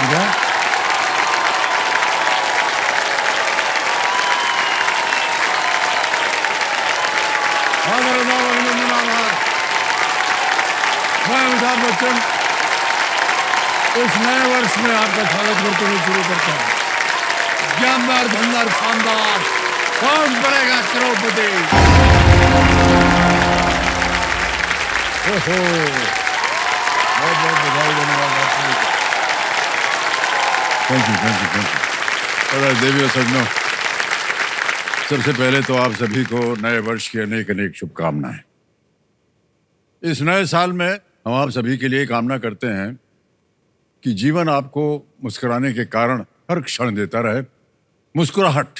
ठीक है। मैं अमिताभ बच्चन इस नए वर्ष में आपका स्वागत करते हुए शुरू करता हूँ। ज्ञानदार धनदार शानदार कौन बनेगा करोड़पति। ओहो, बहुत बहुत बधाई धन्यवाद आपको। Thank you. और देवियों सज्जनों, सबसे पहले तो आप सभी को नए वर्ष की अनेक अनेक शुभकामनाएं। इस नए साल में हम आप सभी के लिए कामना करते हैं कि जीवन आपको मुस्कुराने के कारण हर क्षण देता रहे। मुस्कुराहट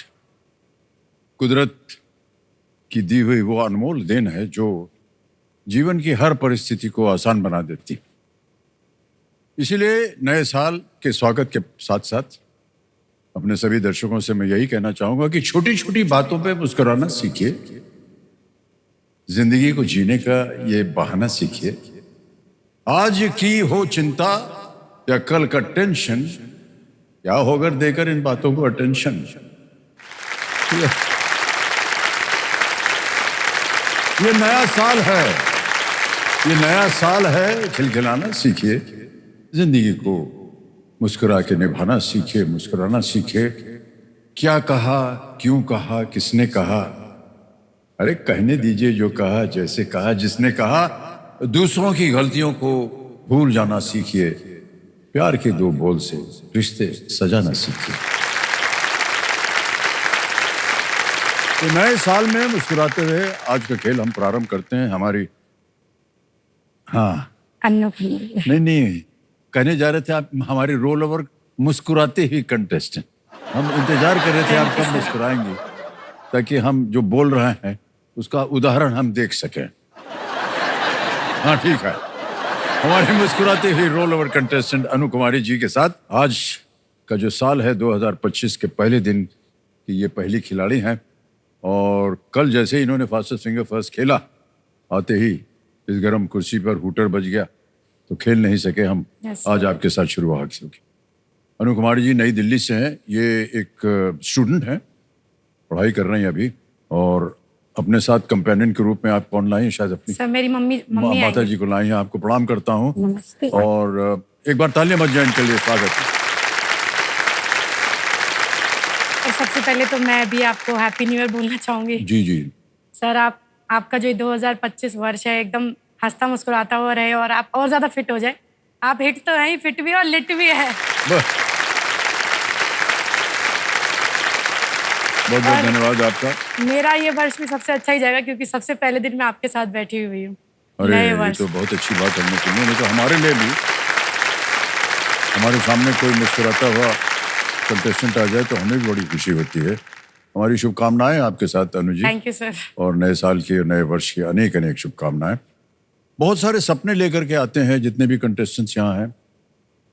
कुदरत की दी हुई वो अनमोल देन है जो जीवन की हर परिस्थिति को आसान बना देती। इसीलिए नए साल के स्वागत के साथ साथ अपने सभी दर्शकों से मैं यही कहना चाहूंगा कि छोटी छोटी बातों पे मुस्कुराना सीखिए। जिंदगी को जीने का ये बहाना सीखिए। आज की हो चिंता या कल का टेंशन, क्या होकर देकर इन बातों को अटेंशन। ये नया साल है, ये नया साल है, खिलखिलाना सीखिए। जिंदगी को मुस्कुरा के निभाना सीखिए, मुस्कुराना सीखिए। क्या कहा, क्यों कहा, किसने कहा, अरे कहने दीजिए जो कहा, जैसे कहा, जिसने कहा। दूसरों की गलतियों को भूल जाना सीखिए। प्यार के दो बोल से रिश्ते सजाना सीखिए। तो नए साल में मुस्कुराते हुए आज का खेल हम प्रारंभ करते हैं। हमारी नहीं कहने जा रहे थे आप हमारी रोल ओवर मुस्कुराते ही कंटेस्टेंट। हम इंतजार कर रहे थे आप कब मुस्कुराएंगे ताकि हम जो बोल रहे हैं उसका उदाहरण हम देख सकें। हाँ ठीक है, हमारे मुस्कुराते हुए रोल ओवर कंटेस्टेंट अनु कुमारी जी के साथ आज का जो साल है 2025 के पहले दिन की ये पहली खिलाड़ी हैं। और कल जैसे इन्होंने फास्टेस्ट फिंगर फर्स्ट खेला, आते ही इस गर्म कुर्सी पर हूटर बज गया तो खेल नहीं सके हम। आज आपके साथ शुरुआत होगी। अनु कुमारी जी नई दिल्ली से हैं। ये एक स्टूडेंट हैं, पढ़ाई कर रहे हैं अभी। और अपने साथ कंपेनियन के रूप में आप कौन लाई हैं? शायद अपनी सर मेरी मम्मी माता जी को लाई हैं। आपको प्रणाम करता हूँ और एक बार तालियां बज जाएं इनके लिए। स्वागत है। सबसे पहले तो मैं भी आपको हैप्पी न्यू ईयर बोलना चाहूंगी। जी जी सर, आपका जो 2025 वर्ष है एकदम हंसता मुस्कुराता हुआ रहे और आप और ज्यादा फिट हो जाए। आप हिट तो है ही, फिट भी और लिट भी है। बहुत बहुत धन्यवाद आपका। मेरा ये वर्ष भी सबसे अच्छा ही जाएगा क्योंकि सबसे पहले दिन मैं आपके साथ बैठी हुई हूँ। अरे ये तो बहुत अच्छी बात हमने सुनी। नहीं तो हमारे लिए भी, हमारे सामने कोई मुस्कुराता हुआ कंटेस्टेंट आ जाए तो हमें भी बड़ी खुशी होती है। हमारी शुभकामनाएं आपके साथ Anu ji. Thank you sir. और नए साल की, नए वर्ष की अनेक अनेक शुभकामनाएं। बहुत सारे सपने लेकर के आते हैं जितने भी कंटेस्टेंट्स यहाँ हैं।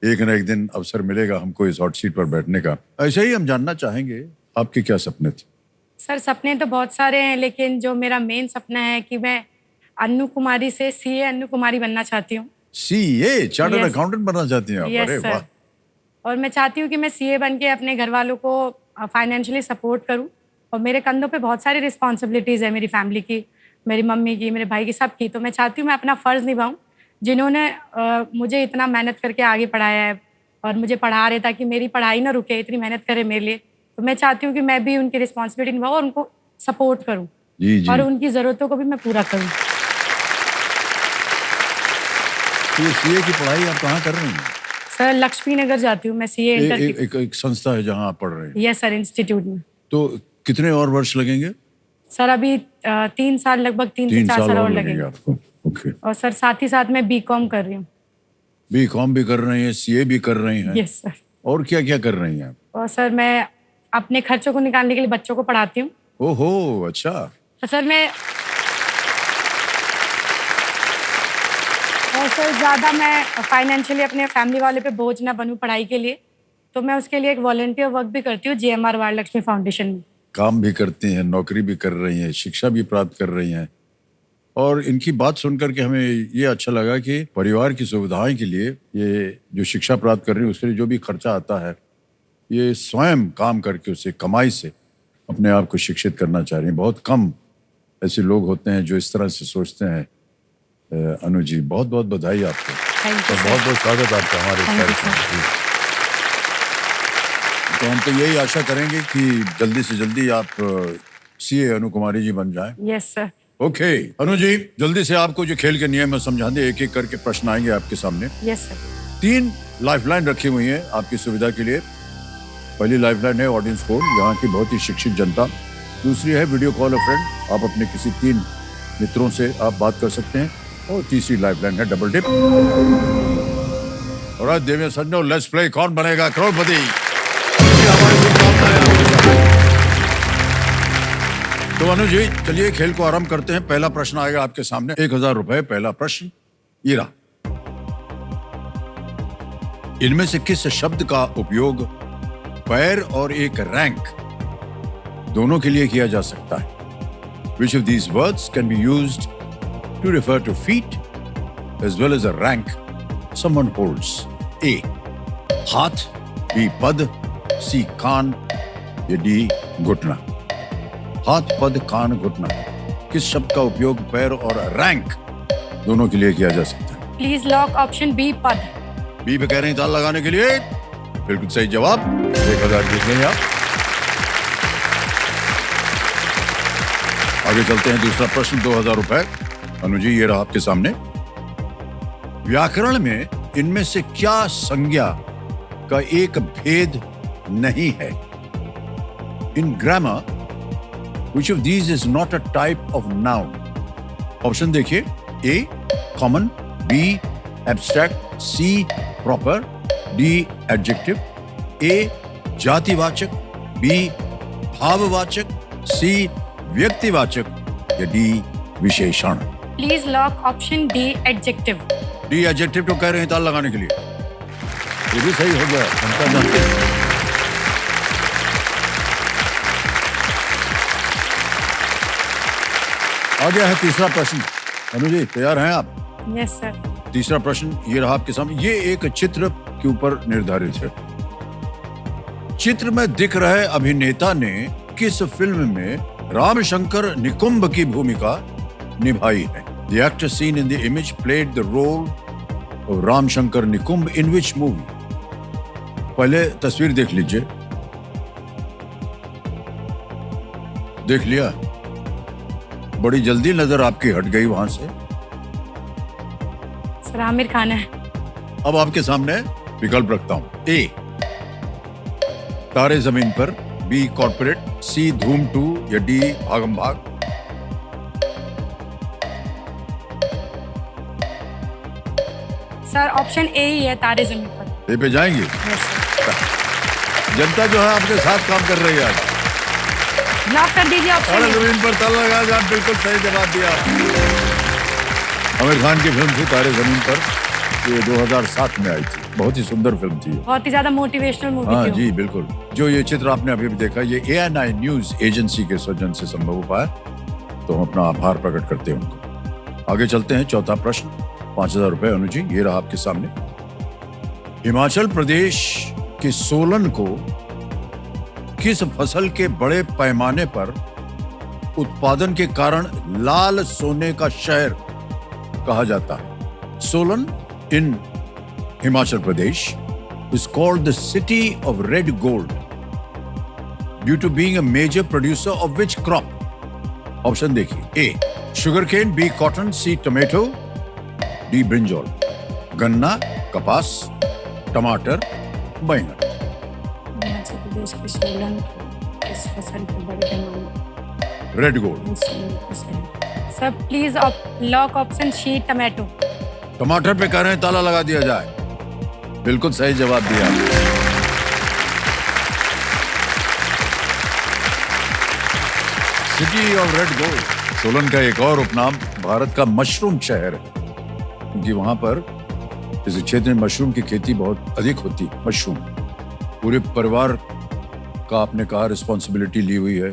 एक न एक दिन अवसर मिलेगा हमको इस हॉट सीट पर बैठने का। ऐसे ही हम जानना चाहेंगे आपके क्या सपने थे? सर सपने तो बहुत सारे हैं, लेकिन जो मेरा मेन सपना है कि मैं अनु कुमारी से सीए अनु कुमारी बनना चाहती हूँ। सीए, चार्टर्ड अकाउंटेंट बनना चाहती हैं आप? अरे वाह। और मैं चाहती हूँ कि मैं सीए बन के अपने घर वालों को फाइनेंशियली सपोर्ट करूँ। और मेरे कंधों पे बहुत सारी रिस्पॉन्सिबिलिटीज़ है, मेरी फैमिली की, मेरी मम्मी की, मेरे भाई की, सबकी। तो मैं चाहती हूँ मैं अपना फ़र्ज़ निभाऊँ, जिन्होंने मुझे इतना मेहनत करके आगे पढ़ाया है और मुझे पढ़ा रहे ताकि मेरी पढ़ाई ना रुके, इतनी मेहनत करे मेरे लिए। तो मैं चाहती हूँ कि मैं भी उनकी रिस्पॉन्सिबिलिटी निभाऊँ और उनको सपोर्ट करूँ और उनकी ज़रूरतों को भी मैं पूरा करूँ। ये सीए की पढ़ाई आप कहाँ कर रही हैं? सर लक्ष्मी नगर जाती हूँ मैं सीए इंटर की। एक संस्था है जहाँ आप पढ़ रहे हैं? यस सर, इंस्टीट्यूट में। तो कितने और वर्ष लगेंगे? सर अभी 3 साल, लगभग 3 से 4 साल और लगेंगे आपको। ओके। और सर साथ ही साथ मैं बीकॉम कर रही हूँ। बीकॉम भी कर रही हैं, सीए भी कर रही हैं? Yes sir. और क्या क्या कर रही हैं आप? और सर मैं अपने खर्चों को निकालने के लिए बच्चों को पढ़ाती हूँ। ओहो, अच्छा। तो सर मैं और सर ज़्यादा मैं फाइनेंशियली अपने फैमिली वाले पे बोझ ना बनूं पढ़ाई के लिए, तो मैं उसके लिए एक वॉलंटियर वर्क भी करती हूँ जीएमआर वार लक्ष्मी फाउंडेशन में। काम भी करती हैं, नौकरी भी कर रही हैं, शिक्षा भी प्राप्त कर रही हैं। और इनकी बात सुनकर के हमें ये अच्छा लगा कि परिवार की सुविधाएं के लिए ये जो शिक्षा प्राप्त कर रही है उसके लिए जो भी खर्चा आता है ये स्वयं काम करके उसे कमाई से अपने आप को शिक्षित करना चाह रही हैं। बहुत कम ऐसे लोग होते हैं जो इस तरह से सोचते हैं। अनु जी, बहुत बहुत बधाई आपको थैंक और यू बहुत सर। बहुत स्वागत आपका हमारे इस Thank you, कार्यक्रम में। तो हम तो यही आशा करेंगे कि जल्दी से जल्दी आप सीए अनु कुमारी जी बन जाएं। Yes sir. Okay Anu ji, जल्दी से आपको जो खेल के नियम है समझा दें। एक एक करके प्रश्न आएंगे आपके सामने। Yes sir. 3 लाइफलाइन रखी हुई हैं आपकी सुविधा के लिए। पहली लाइफलाइन है ऑडियंस फोन, यहाँ की बहुत ही शिक्षित जनता। दूसरी है वीडियो कॉल अ फ्रेंड, आप अपने किसी 3 मित्रों से आप बात कर सकते हैं। और तीसरी लाइफलाइन है डबल डिप। और आज देविया सज्जनों, लेट्स प्ले कौन बनेगा करोड़पति। ये हमारी शुभकामनाएं आपके साथ। तो अनु जी, चलिए खेल को आरंभ करते हैं। पहला प्रश्न आएगा आपके सामने, 1000 रुपए। पहला प्रश्न ये रहा। इनमें से किस शब्द का उपयोग पैर और एक रैंक दोनों के लिए किया जा सकता है? Which of these words can be used to refer to feet as well as a rank someone holds? A. हाथ, B. पद, C. कान, या D. घुटना। हाथ, पद, कान, घुटना, किस शब्द का उपयोग पैर और रैंक दोनों के लिए किया जा सकता है? प्लीज लॉक ऑप्शन बी पद। बी पे कह रहे हैं ताल लगाने के लिए। बिल्कुल सही जवाब। 1000 जीत लेंगे आप। आगे चलते हैं, दूसरा प्रश्न 2000 रुपए। अनु जी, ये रहा आपके सामने। व्याकरण में इनमें से क्या संज्ञा का एक भेद नहीं है? इन grammar which of these is not a type of noun? Option देखिए। ए कॉमन, बी एब्स्ट्रैक्ट, सी प्रॉपर, डी एडजेक्टिव। ए जातिवाचक, बी भाववाचक, सी व्यक्तिवाचक, या डी विशेषण। Please lock option D adjective. D adjective तो कह रहे हैं ताल लगाने के लिए। ये भी सही हो गया, जनता जानते हैं। आ गया है तीसरा प्रश्न। अनु जी, तैयार हैं आप? Yes sir. तीसरा प्रश्न ये रहा आपके सामने। ये एक चित्र के ऊपर निर्धारित है। चित्र में दिख रहे अभिनेता ने किस फिल्म में रामशंकर निकुंभ की भूमिका निभाई है? The actor seen in the image played the role of Ramshankar Nikumbh in which movie? पहले तस्वीर देख लीजिए। देख लिया? बड़ी जल्दी नजर आपकी हट गई वहां से। सर आमिर खान है। अब आपके सामने विकल्प रखता हूं। ए तारे जमीन पर, बी कॉर्पोरेट, सी धूम 2, या डी भागम भाग। सर ऑप्शन ए ही है, तारे जमीन पर। ए पे जाएंगे? Yes sir. जनता जो है आपके साथ काम कर रही है आज। लॉक कर दीजिए तारे ऑप्शन। जमीन पर ताला लगा दिया, बिल्कुल सही जवाब दिया। आमिर खान की फिल्म थी तारे जमीन पर। ये 2007 में आई थी। बहुत ही सुंदर फिल्म थी। बहुत ही ज्यादा मोटिवेशनल मूवी हाँ थी। जी बिल्कुल। जो ये चित्र आपने अभी भी देखा, ये ANI न्यूज एजेंसी के सौजन्य से संभव हो पाया, तो हम अपना आभार प्रकट करते हैं उनको। आगे चलते हैं, चौथा प्रश्न 5000 रुपए। अनु जी, ये रहा आपके सामने। हिमाचल प्रदेश के सोलन को किस फसल के बड़े पैमाने पर उत्पादन के कारण लाल सोने का शहर कहा जाता है? सोलन इन Himachal Pradesh is called the city of red gold due to being a major producer of which crop? Option देखिए। ए sugarcane, B cotton, C tomato, D brinjal। गन्ना, कपास, टमाटर, बैंगन। हिमाचल प्रदेश के सोलन इस फसल के बड़े पैमाने red gold. Sir please lock option C tomato. टमाटर पे कह रहे हैं ताला लगा दिया जाए। बिल्कुल सही जवाब दिया। City of red gold. Solan का एक और उपनाम भारत का मशरूम शहर है, क्योंकि वहां पर इस क्षेत्र में मशरूम की खेती बहुत अधिक होती है। मशरूम पूरे परिवार का आपने कहा रिस्पॉन्सिबिलिटी ली हुई है।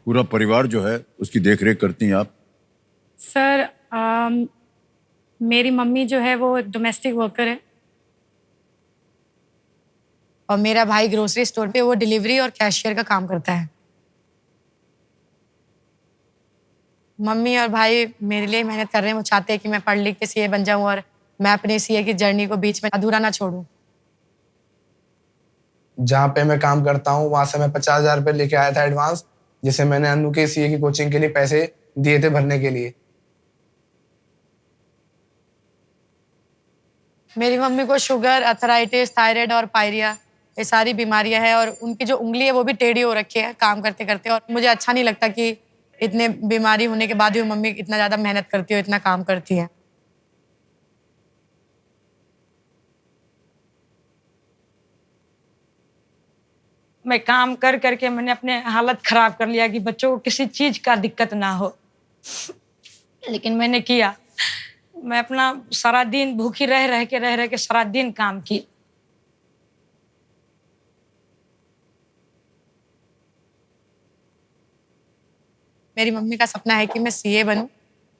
पूरा परिवार जो है उसकी देखरेख करती हैं आप। सर मेरी मम्मी जो है वो एक डोमेस्टिक वर्कर है और मेरा भाई ग्रोसरी स्टोर पे वो डिलीवरी और कैशियर का काम करता है। मम्मी और भाई मेरे लिए मेहनत कर रहे हैं, वो चाहते हैं कि मैं पढ़ लिख के सीए बन जाऊं और मैं अपने सीए की जर्नी को बीच में अधूरा ना छोड़ूं। जहाँ पे मैं काम करता हूँ वहां से मैं 50,000 रुपये लेके आया था एडवांस, जिसे मैंने अनु के सीए की कोचिंग के लिए पैसे दिए थे भरने के लिए। मेरी मम्मी को शुगर, अर्थराइटिस, थायराइड और पायरिया ये सारी बीमारियां हैं और उनकी जो उंगली है वो भी टेढ़ी हो रखी है काम करते करते। और मुझे अच्छा नहीं लगता कि इतने बीमारी होने के बाद भी मम्मी इतना ज़्यादा मेहनत करती है, इतना काम करती है। मैं काम कर करके मैंने अपने हालत खराब कर लिया कि बच्चों को किसी चीज का दिक्कत ना हो, लेकिन मैंने किया। मैं अपना सारा दिन भूखी रह रह के सारा दिन काम की। मेरी मम्मी का सपना है कि मैं सीए बनूं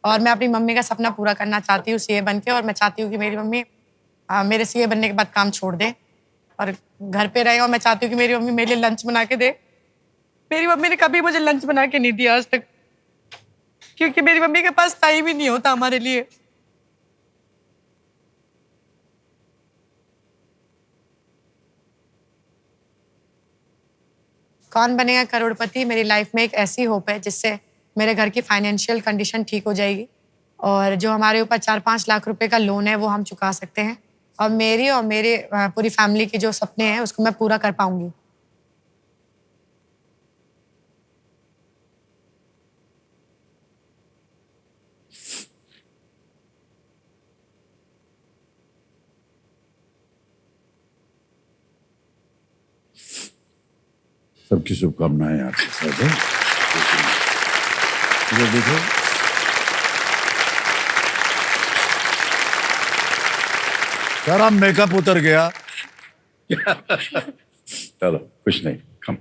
और मैं अपनी मम्मी का सपना पूरा करना चाहती हूँ सीए बन के। और मैं चाहती हूँ कि मेरी मम्मी मेरे सीए बनने के बाद काम छोड़ दे और घर पे रहे। और मैं चाहती हूँ कि मेरी मम्मी मेरे लिए लंच बना के दे। मेरी मम्मी ने कभी मुझे लंच बना के नहीं दिया आज तक, क्योंकि मेरी मम्मी के पास टाइम ही नहीं होता हमारे लिए। कौन बनेगा करोड़पति मेरी लाइफ में एक ऐसी होप है जिससे मेरे घर की फाइनेंशियल कंडीशन ठीक हो जाएगी और जो हमारे ऊपर 4-5 लाख रुपए का लोन है वो हम चुका सकते हैं और मेरे पूरी फैमिली के जो सपने हैं उसको मैं पूरा कर पाऊंगी। सबकी शुभकामनाएं आपके साथ है। इधर देखो, सारा मेकअप उतर गया। चलो कुछ नहीं, कम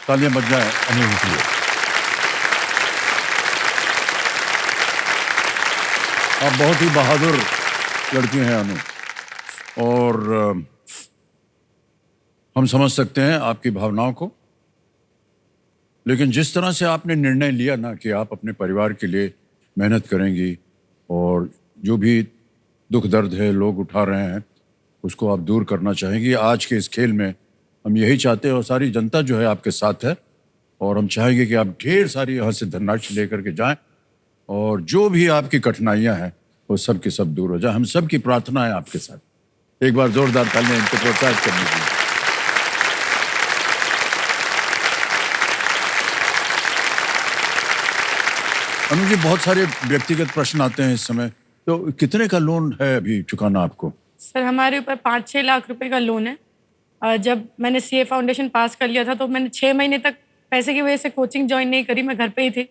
तालियां बज जाए अनुभूति है। आप बहुत ही बहादुर लड़की हैं अनु, और हम समझ सकते हैं आपकी भावनाओं को, लेकिन जिस तरह से आपने निर्णय लिया ना कि आप अपने परिवार के लिए मेहनत करेंगी और जो भी दुख दर्द है लोग उठा रहे हैं उसको आप दूर करना चाहेंगी, आज के इस खेल में हम यही चाहते हैं और सारी जनता जो है आपके साथ है। और हम चाहेंगे कि आप ढेर सारी यहाँ से धनराशि लेकर के जाएं और जो भी आपकी कठिनाइयां हैं वो सब की सब दूर हो जाए। हम सब की प्रार्थना है आपके साथ। एक बार जोरदार तालियां इनको प्रोत्साहित करने के लिए। अनु जी, बहुत सारे व्यक्तिगत प्रश्न आते हैं इस समय, तो कितने का लोन है अभी चुकाना आपको? सर हमारे ऊपर 5-6 लाख रुपए का लोन है। जब मैंने सीए फाउंडेशन पास कर लिया था तो मैंने 6 महीने तक पैसे की वजह से कोचिंग ज्वाइन नहीं करी, मैं घर पे ही थी।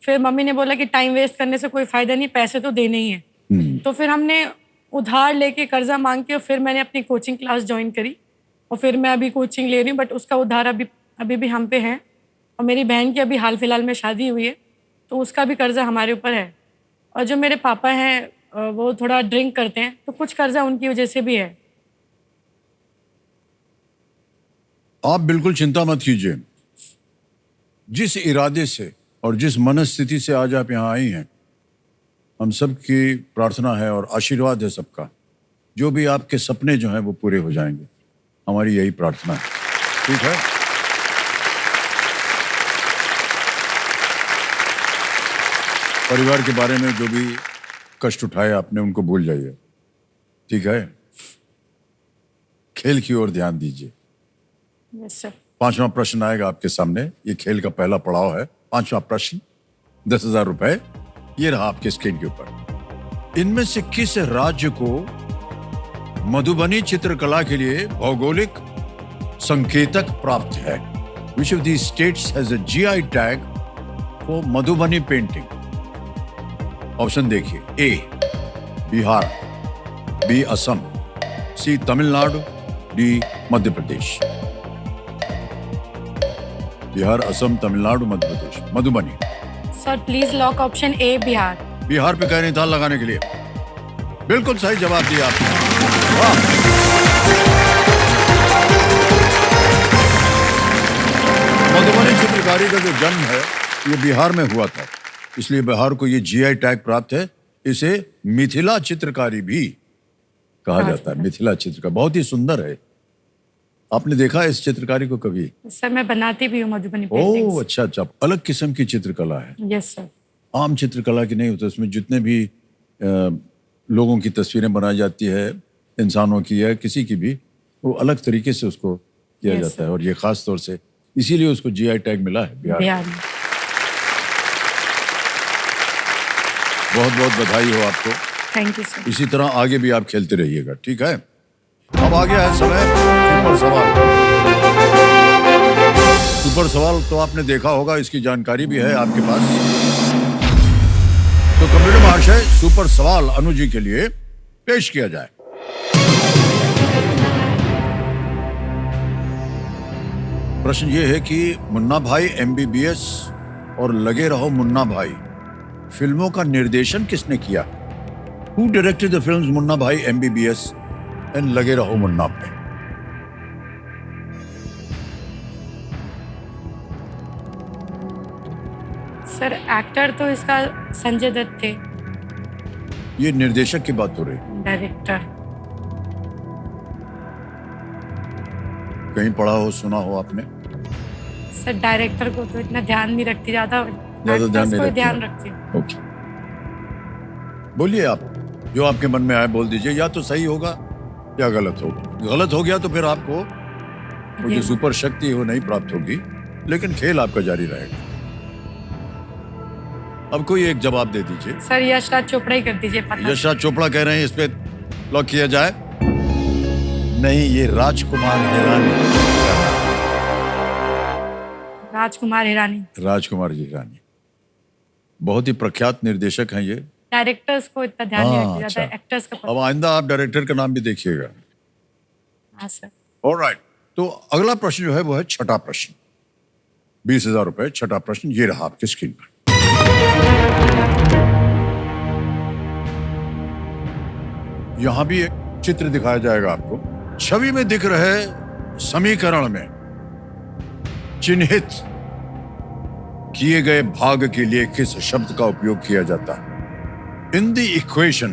फिर मम्मी ने बोला कि टाइम वेस्ट करने से कोई फायदा नहीं, पैसे तो देने ही है। तो फिर हमने उधार लेके कर्जा मांग के और फिर मैंने अपनी कोचिंग क्लास ज्वाइन करी और फिर मैं अभी कोचिंग ले रही हूँ, बट उसका उधार अभी भी हम पे है। और मेरी बहन की अभी हाल फिलहाल में शादी हुई है तो उसका भी कर्जा हमारे ऊपर है। और जो मेरे पापा हैं वो थोड़ा ड्रिंक करते हैं तो कुछ कर्जा उनकी वजह से भी है। आप बिल्कुल चिंता मत कीजिए। जिस इरादे से और जिस मनस्थिति से आज आप यहाँ आई हैं, हम सब की प्रार्थना है और आशीर्वाद है सबका, जो भी आपके सपने जो हैं वो पूरे हो जाएंगे, हमारी यही प्रार्थना है। ठीक है? परिवार के बारे में जो भी कष्ट उठाए आपने उनको भूल जाइए, ठीक है? खेल की ओर ध्यान दीजिए। Yes sir. 5वां प्रश्न आएगा आपके सामने। ये खेल का पहला पड़ाव है। 5वां प्रश्न, 10,000 रुपए ये रहा आपके स्क्रीन के ऊपर। इनमें से किस राज्य को मधुबनी चित्रकला के लिए भौगोलिक संकेतक प्राप्त है? Which of these states has a GI tag for Madhubani painting? Option देखिए। A Bihar, B Assam, C Tamil Nadu, D Madhya Pradesh. Bihar, Assam, Tamil Nadu, Madhya Pradesh, Madhubani. Sir please lock option A Bihar. Bihar पे कह नैनीताल लगाने के लिए। बिल्कुल सही जवाब दिया आपने। वाह। मधुबनी चित्रकारी का जो जन्म है ये बिहार में हुआ था, इसलिए बिहार को ये जीआई टैग प्राप्त है। इसे मिथिला चित्रकारी भी कहा जाता है। मिथिला चित्रकारी बहुत ही सुंदर है। आपने देखा है इस चित्रकारी को कभी? सर मैं बनाती भी हूँ मधुबनी पेंटिंग्स। ओह अच्छा अच्छा, अलग किस्म की चित्रकला है। Yes sir. आम चित्रकला की नहीं होता, उसमें जितने भी लोगों की तस्वीरें बनाई जाती है, इंसानों की या किसी की भी, वो अलग तरीके से उसको किया Yes, जाता है। और ये खास तौर से इसीलिए उसको जीआई टैग मिला है बिहार। बिहार में। बहुत बहुत बधाई हो आपको। Thank you sir. इसी तरह आगे भी आप खेलते रहिएगा, ठीक है? अब आ गया है समय सुपर सवाल। सुपर सवाल तो आपने देखा होगा, इसकी जानकारी भी है आपके पास। तो कंप्यूटर महाशय, सुपर सवाल अनु जी के लिए पेश किया जाए। प्रश्न ये है कि मुन्ना भाई एमबीबीएस और लगे रहो मुन्ना भाई फिल्मों का निर्देशन किसने किया? Who directed the films Munna भाई एमबीबीएस एंड लगे रहो मुन्ना भाई? सर एक्टर तो इसका संजय दत्त थे। ये निर्देशक की बात हो रही है। डायरेक्टर कहीं पढ़ा हो, सुना हो आपने? सर डायरेक्टर को तो इतना ध्यान नहीं रखती, ज्यादा ध्यान actors नहीं को रखती ध्यान हैं। रखती हूँ। ओके, बोलिए आप, जो आपके मन में आए बोल दीजिए। या तो सही होगा या गलत होगा। गलत हो गया तो फिर आपको वो जो ये- सुपर शक्ति है वो नहीं प्राप्त होगी, लेकिन खेल आपका जारी रहेगा। अब कोई एक जवाब दे दीजिए। सर यशराज चोपड़ा ही कर दीजिए पता। यशराज चोपड़ा कह रहे हैं, इस पे लॉक किया जाए? नहीं, ये राजकुमार हिरानी। राजकुमार हिरानी। राजकुमार जी हिरानी बहुत ही प्रख्यात निर्देशक हैं ये। डायरेक्टर्स को इतना ध्यान नहीं हाँ, रखती, अच्छा। ज्यादा एक्टर्स का पता। अब आइंदा आप डायरेक्टर का नाम भी देखिएगा। हाँ सर। ऑलराइट, तो अगला प्रश्न जो है वो है छठा प्रश्न। 20,000 रुपए, छठा प्रश्न ये रहा आपकी स्क्रीन पर। यहां भी एक चित्र दिखाया जाएगा आपको। छवि में दिख रहे समीकरण में चिन्हित किए गए भाग के लिए किस शब्द का उपयोग किया जाता है? In the equation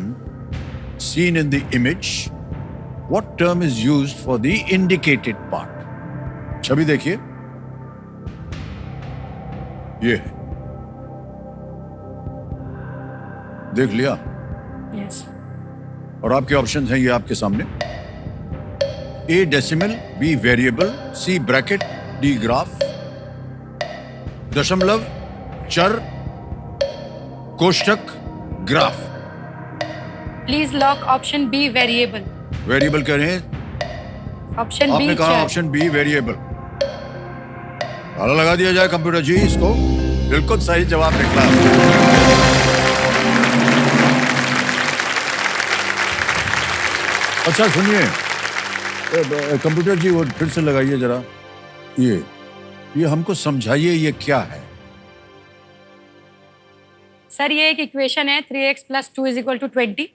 seen in the image, what term is used for the indicated part? छवि देखिए, ये है, देख लिया? यस। और आपके ऑप्शंस हैं ये आपके सामने। A decimal, B variable, C bracket, D graph, दशमलव, चर, कोष्ठक, graph. Please lock option B variable. Variable कह रहे हैं ऑप्शन आपने बी कहा, ऑप्शन बी वेरिएबल। ताला लगा दिया जाए कंप्यूटर जी इसको। बिल्कुल सही जवाब निकला। अच्छा सुनिए कंप्यूटर जी, वो फिर से लगाइए जरा। ये हमको समझाइए ये क्या है? सर ये एक इक्वेशन है 3x + 2 = 20।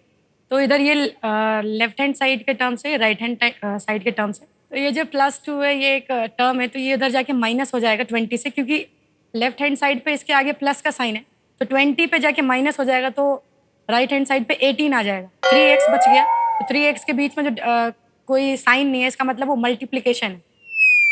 तो इधर ये लेफ्ट हैंड साइड के टर्म से, राइट हैंड साइड के टर्म से, तो ये जो +2 है ये एक टर्म है, तो ये उधर जाके माइनस हो जाएगा 20 से, क्योंकि लेफ्ट हैंड साइड पे इसके आगे प्लस का साइन है, तो 20 पे जाके माइनस हो जाएगा, तो राइट हैंड साइड पे 18 आ जाएगा। 3x बच गया, तो 3x के बीच में जो कोई साइन नहीं है, इसका मतलब वो मल्टीप्लिकेशन है।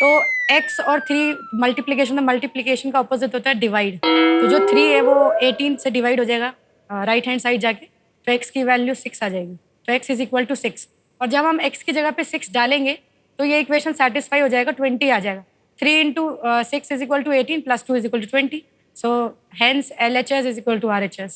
तो x और 3 मल्टीप्लिकेशन, मल्टीप्लिकेशन का ऑपोजिट होता है डिवाइड। तो जो 3 है वो 18 से डिवाइड हो जाएगा राइट हैंड साइड जाके, तो x की वैल्यू 6 आ जाएगी। तो x = 6। और जब हम x की जगह पे 6 डालेंगे तो ये इक्वेशन सेटिस्फाई हो जाएगा, 20 आ जाएगा। 3 × 6 = 18 + 2 = 20। So hence LHS = RHS।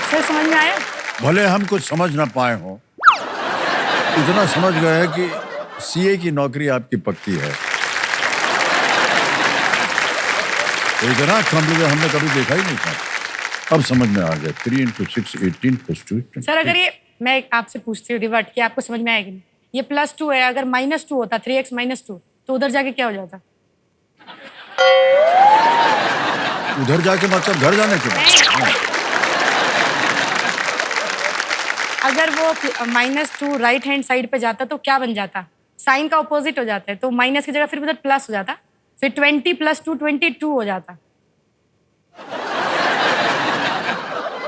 Sir समझ में आया? भले हम कुछ समझ ना पाए हों, इतना समझ गए हैं कि सीए की नौकरी आपकी पक्की है। तो इतना कॉम्प्लिकेटेड हमने कभी देखा ही नहीं था। अब समझ में आ गया। 3 × 6 = 18 + 2 = 20। सर अगर ये मैं आपसे पूछती हूँ रिवर्ट कि आपको समझ में आएगी नहीं, ये +2 है, अगर -2 होता 3x -2 तो उधर जाके क्या हो जाता? उधर जाके मतलब घर जाने के बाद? नहीं। अगर वो -2 राइट हैंड साइड पे जाता तो क्या बन जाता? साइन का ऑपोजिट हो जाता है, तो माइनस की जगह फिर उधर प्लस हो जाता, फिर 20 + 2 22 हो जाता।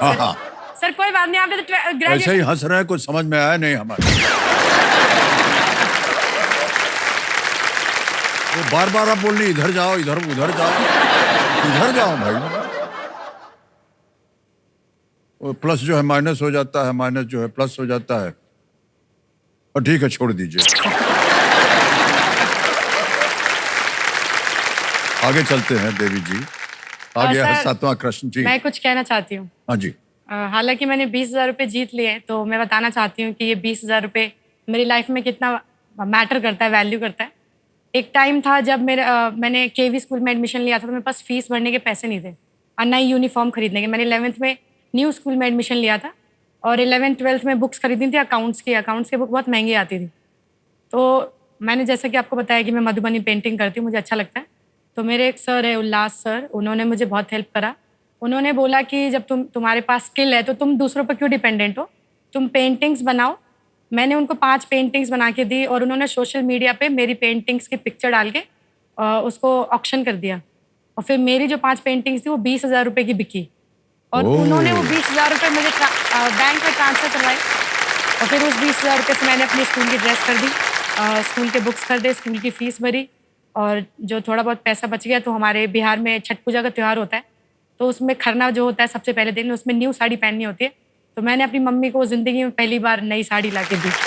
हाँ हाँ, सर कोई बात नहीं, आपने तो ऐसे ही ग्रेजुएशन। हंस रहे हैं, कुछ समझ में आया नहीं हमारे। वो बार बार आप बोल रही इधर जाओ, इधर उधर जाओ, इधर जाओ भाई। वो प्लस जो है माइनस हो जाता है, माइनस जो है प्लस हो जाता है। और ठीक है, छोड़ दीजिए। आगे चलते हैं देवी जी। आगे है सर, 7वां प्रश्न जी। मैं कुछ कहना चाहती हूँ। हाँ जी। हालांकि मैंने 20,000 रुपये जीत लिए हैं, तो मैं बताना चाहती हूँ कि ये 20,000 रुपये मेरी लाइफ में कितना मैटर करता है, वैल्यू करता है। एक टाइम था जब मैंने केवी स्कूल में एडमिशन लिया था, तो मेरे पास फीस भरने के पैसे नहीं थे और ना ही यूनिफॉर्म खरीदने के। मैंने 11th में न्यू स्कूल में एडमिशन लिया था और 11th 12th में बुक्स खरीदी थी अकाउंट्स की बुक बहुत महंगी आती थी। तो मैंने जैसे कि आपको बताया कि मैं मधुबनी पेंटिंग करती हूँ, मुझे अच्छा लगता है। तो मेरे एक सर है उल्लास सर, उन्होंने मुझे बहुत हेल्प करा। उन्होंने बोला कि जब तुम्हारे पास स्किल है तो तुम दूसरों पर क्यों डिपेंडेंट हो, तुम पेंटिंग्स बनाओ। मैंने उनको 5 पेंटिंग्स बना के दी और उन्होंने सोशल मीडिया पे मेरी पेंटिंग्स की पिक्चर डाल के उसको ऑक्शन कर दिया। और फिर मेरी जो 5 पेंटिंग्स थी वो 20,000 रुपये की बिकी और ओह। उन्होंने वो 20,000 रुपये मुझे बैंक में ट्रांसफ़र करवाए। और फिर उस 20,000 रुपये से मैंने अपनी स्कूल की ड्रेस कर दी, स्कूल के बुक्स खरीदे, स्कूल की फ़ीस भरी और जो थोड़ा बहुत पैसा बच गया तो हमारे बिहार में छठ पूजा का त्यौहार होता है, तो उसमें खरना जो होता है सबसे पहले दिन, उसमें न्यू साड़ी पहननी होती है। तो मैंने अपनी मम्मी को ज़िंदगी में पहली बार नई साड़ी ला के दी। वाह,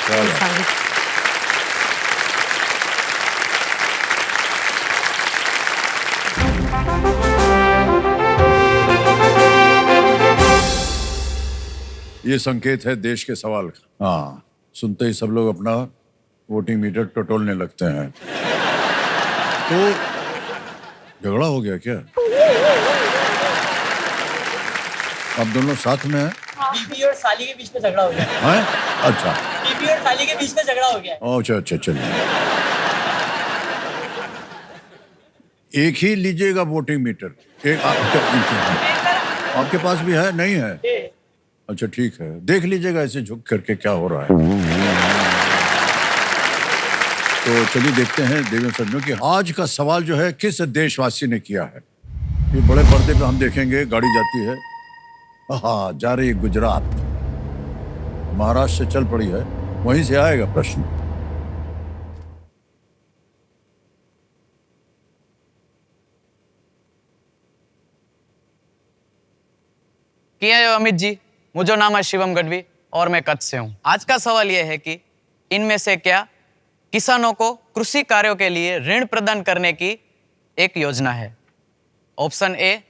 क्या नई बात। साड़ी। ये संकेत है देश के सवाल का। हाँ, सुनते ही सब लोग अपना वोटिंग मीटर टटोलने लगते हैं। तो झगड़ा हो गया क्या? आप दोनों साथ में हैं? बीबी और साली के बीच में झगड़ा हो गया। हैं? अच्छा। बीबी और साली के बीच में झगड़ा हो गया। अच्छा अच्छा, चलिए। एक ही लीजिएगा वोटिंग मीटर। एक आपके पास भी है? नहीं है? अच्छा ठीक है, देख लीजिएगा ऐसे झुक करके क्या हो रहा है। तो चलिए देखते हैं देवेंद्र सज्जनों कि आज का सवाल जो है किस देशवासी ने किया है। ये बड़े पर्दे पे हम देखेंगे, गाड़ी जाती है, हाँ जा रही है गुजरात, महाराष्ट्र से चल पड़ी है, वहीं से आएगा प्रश्न। किया है अमित जी, मुझे नाम है शिवम गढ़वी और मैं कच्छ से हूँ। आज का सवाल यह है कि इनमें से क्या किसानों को कृषि कार्यों के लिए ऋण प्रदान करने की एक योजना है? ऑप्शन ए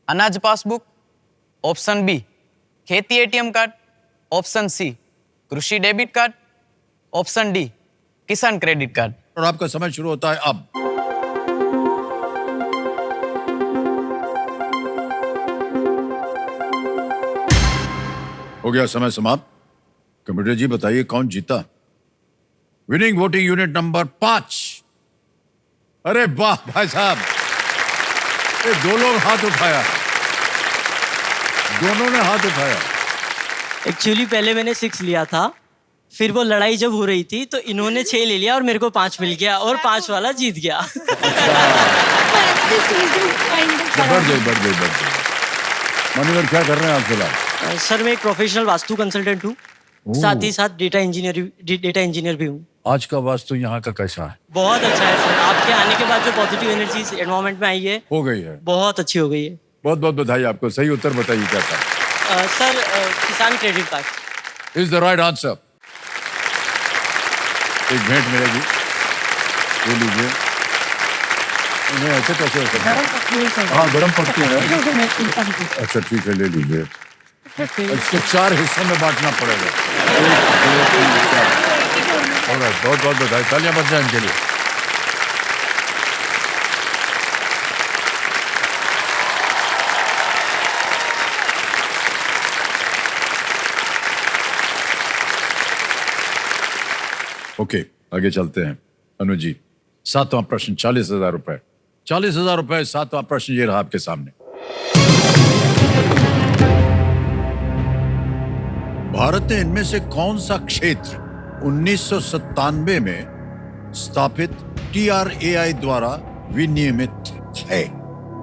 अनाज पासबुक, ऑप्शन बी खेती एटीएम कार्ड, ऑप्शन सी कृषि डेबिट कार्ड, ऑप्शन डी किसान क्रेडिट कार्ड। और आपका समय शुरू होता है अब। हो गया समय समाप्त। कंप्यूटर जी बताइए कौन जीता? Winning voting unit number 5। अरे वाह भाई साहब, ये 2 लोग हाथ उठाया, दोनों ने हाथ उठाया। एक्चुअली पहले मैंने 6 लिया था, फिर वो लड़ाई जब हो रही थी तो इन्होंने 6 ले लिया और मेरे को 5 मिल गया और 5 वाला जीत गया। बढ़ गई। मानिवर क्या कर रहे हैं आप फिलहाल? सर मैं एक प्रोफेशनल वास्तु कंसल्टेंट हूँ, साथ ही साथ डेटा इंजीनियर भी हूँ। आज का वास्तु यहाँ का कैसा है? बहुत अच्छा है सर, आपके आने के बाद जो पॉजिटिव एनर्जी एनवायरमेंट में आई है हो गई है, बहुत अच्छी हो गई है। बहुत बहुत बधाई आपको। सही उत्तर बताइए क्या था? सर किसान credit card is the right answer. एक भेंट मिलेगी, ले लीजिए। नहीं ऐसे कैसे हो सकता है? हाँ गर्म पड़ती है। अच्छा ठीक है, ले लीजिए। इसको 4 हिस्सों में बांटना पड़ेगा। 1 2 3 4। बहुत बहुत बधाई, तालियां बज जाए इनके लिए। ओके, आगे चलते हैं। अनु जी, 7वां प्रश्न 40,000 रुपए। 40,000 रुपए, 7वां प्रश्न ये रहा आपके सामने। भारत ने इनमें से कौन सा क्षेत्र 1997 में स्थापित TRAI द्वारा विनियमित है?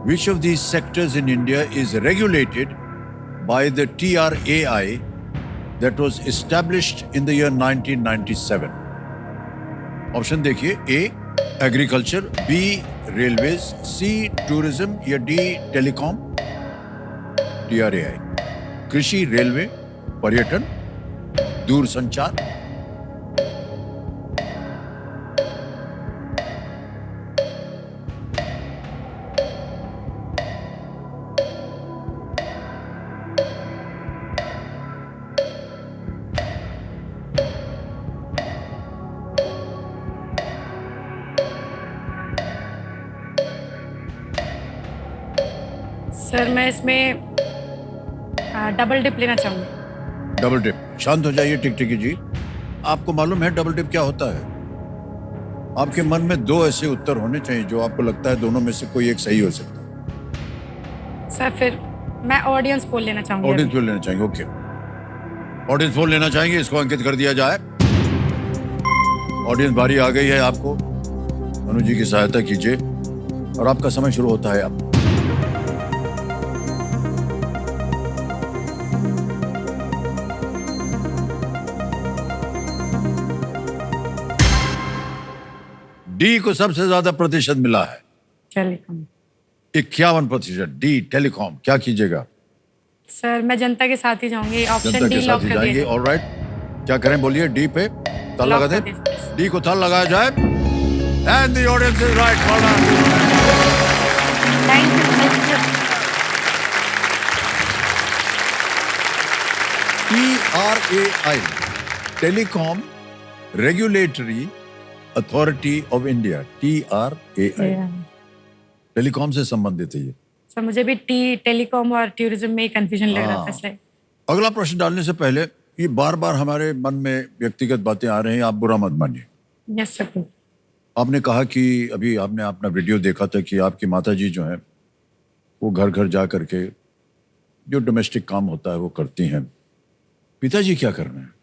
Which of these sectors in India is regulated by the TRAI that was established in the year 1997? Option देखिए, A agriculture, B railways, C tourism या D टेलीकॉम। TRAI कृषि, रेलवे, पर्यटन, दूरसंचार। सर मैं इसमें डबल डिप लेना चाहूँगी। Double dip. शांत हो जाइए टिकटिकी जी। आपको मालूम है डबल डिप क्या होता है? आपके मन में दो ऐसे उत्तर होने चाहिए जो आपको लगता है दोनों में से कोई एक सही हो सकता है। सर फिर मैं ऑडियंस पोल लेना चाहूँगी। ऑडियंस पोल लेना चाहेंगे, ओके। ऑडियंस पोल लेना चाहेंगे, इसको अंकित कर दिया जाए। ऑडियंस बारी आ गई है आपको। अनु जी की सहायता कीजिए और आपका समय शुरू होता है अब। डी को सबसे ज्यादा प्रतिशत मिला है, टेलीकॉम। 51%। D telecom. क्या कीजिएगा? सर मैं जनता के साथ ही जाऊंगी, ऑप्शन जनता डी के लॉक साथ ही कर जाएंगे। दीजिए। ऑलराइट, क्या करें बोलिए? डी पे ताल लॉक लगा कर दें। दीजिए। डी को ताल लगाया जाए and the audience is right. Thank you. TRAI telecom regulatory authority of India. TRAI telecom से संबंधित है ये। सर मुझे भी टेलीकॉम और टूरिज्म में कंफ्यूजन लग रहा था इसलिए। अगला प्रश्न डालने से पहले, ये बार बार हमारे मन में व्यक्तिगत बातें आ रही हैं, आप बुरा मत मानिए। Yes sir. आपने कहा कि अभी आपने अपना वीडियो देखा था कि आपकी माताजी जो है वो घर घर जा करके जो डोमेस्टिक काम होता है वो करती हैं। पिताजी क्या कर रहे हैं?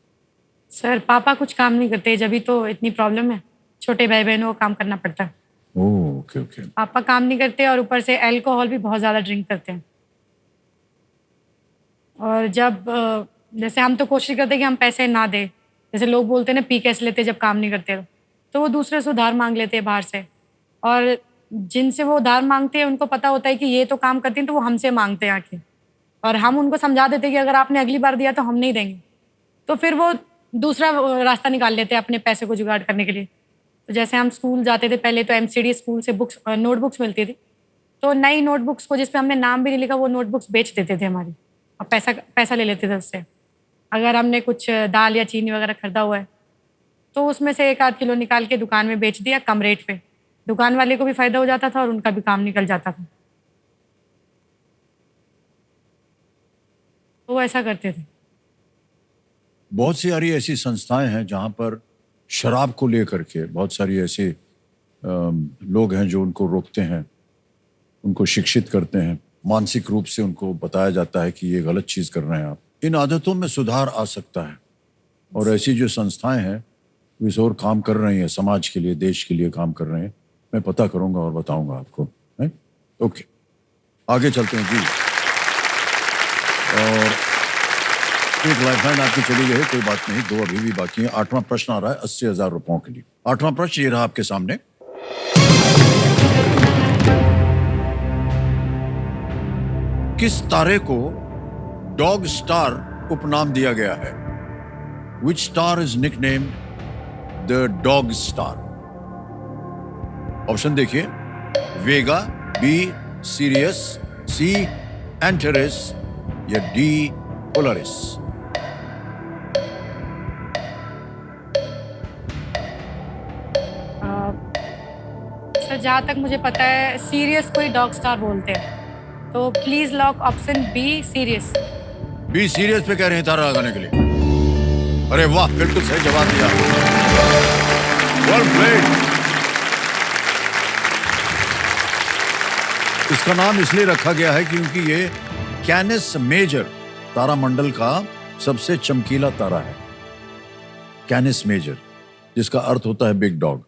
सर पापा कुछ काम नहीं करते, जब भी तो इतनी प्रॉब्लम है। छोटे भाई बहनों को काम करना पड़ता है। ओह, ओके ओके। पापा काम नहीं करते और ऊपर से अल्कोहल भी बहुत ज़्यादा ड्रिंक करते हैं। और जब जैसे हम तो कोशिश करते हैं कि हम पैसे ना दें, जैसे लोग बोलते हैं ना पी कैसे लेते जब काम नहीं करते, तो वो दूसरे से उधार मांग लेते हैं बाहर से। और जिनसे वो उधार मांगते हैं उनको पता होता है कि ये तो काम करती हैं, तो वो हमसे मांगते हैं आके। और हम उनको समझा देते हैं कि अगर आपने अगली बार दिया तो हम नहीं देंगे। तो फिर वो दूसरा रास्ता निकाल लेते हैं अपने पैसे को जुगाड़ करने के लिए। तो जैसे हम स्कूल जाते थे पहले, तो MCD स्कूल से नोटबुक्स मिलती थी, तो नई नोटबुक्स को जिस पे हमने नाम भी नहीं लिखा वो नोटबुक्स बेच देते थे हमारी, और पैसा ले लेते थे उससे। अगर हमने कुछ दाल या चीनी वगैरह खरीदा हुआ है तो उसमें से 1 आध किलो निकाल के दुकान में बेच दिया कम रेट पे। दुकान वाले को भी फायदा हो जाता था और उनका भी काम निकल जाता था। तो वो ऐसा करते थे। बहुत सारी ऐसी संस्थाएं हैं जहां पर शराब को लेकर के बहुत सारी ऐसे लोग हैं जो उनको रोकते हैं, उनको शिक्षित करते हैं, मानसिक रूप से उनको बताया जाता है कि ये गलत चीज़ कर रहे हैं आप। इन आदतों में सुधार आ सकता है और ऐसी जो संस्थाएं हैं वो इस ओर काम कर रही हैं, समाज के लिए, देश के लिए काम कर रहे हैं। मैं पता करूंगा और बताऊंगा आपको, है? ओके, आगे चलते हैं जी। और एक लाइफलाइन आपकी चली गई, कोई बात नहीं, 2 अभी भी बाकी हैं। 8वां प्रश्न आ रहा है 80,000 रुपयों के लिए। 8वां प्रश्न ये रहा आपके सामने। किस तारे को डॉग स्टार उपनाम दिया गया है? Which star is nicknamed the dog star? Option देखिए, वेगा, B सीरियस, C एंटेरिस या D पोलरिस। सर जहाँ तक मुझे पता है सीरियस को ही डॉग स्टार बोलते हैं, तो please lock option be serious. Be serious पे कह रहे हैं तारा लगाने के लिए। अरे वाह, बिल्कुल सही जवाब दिया। Well played. इसका नाम इसलिए रखा गया है क्योंकि ये कैनिस मेजर तारामंडल का सबसे चमकीला तारा है, कैनिस मेजर, जिसका अर्थ होता है बिग डॉग।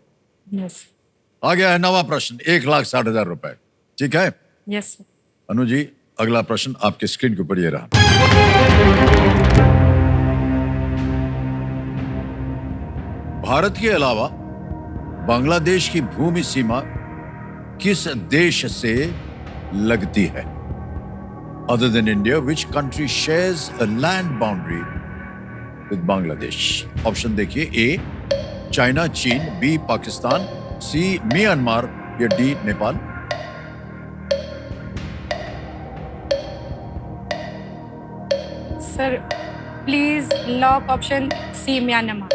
यस आ गया है नवा प्रश्न, 1,60,000 रुपए। ठीक है यस सर। अनु जी, अगला प्रश्न आपके स्क्रीन के ऊपर ये रहा। भारत के अलावा बांग्लादेश की भूमि सीमा किस देश से लगती है? Other than India, which country shares a land boundary with Bangladesh? Option देखिए, A China, Cheen, B Pakistan, C Myanmar या D Nepal. Sir please lock option C Myanmar.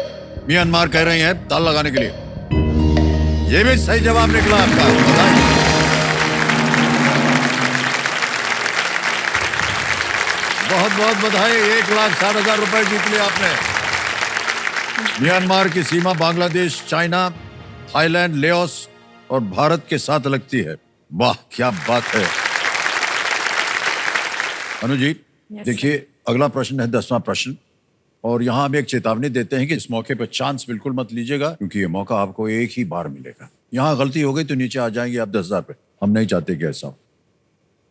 Myanmar कह रहे हैं ताल लगाने के लिए। ये भी सही जवाब निकला आपका, बधाई। बहुत बहुत बधाई, 1,60,000 रुपए जीत लिए आपने। म्यांमार की सीमा बांग्लादेश, चाइना, थाईलैंड, लेओस और भारत के साथ लगती है। वाह क्या बात है। अनु जी देखिए, अगला प्रश्न है 10वां प्रश्न, और यहाँ हम एक चेतावनी देते हैं कि इस मौके पर चांस बिल्कुल मत लीजिएगा, क्योंकि ये मौका आपको एक ही बार मिलेगा। यहाँ गलती हो गई तो नीचे आ जाएंगे आप 10,000 पे। हम नहीं चाहते कि ऐसा हो।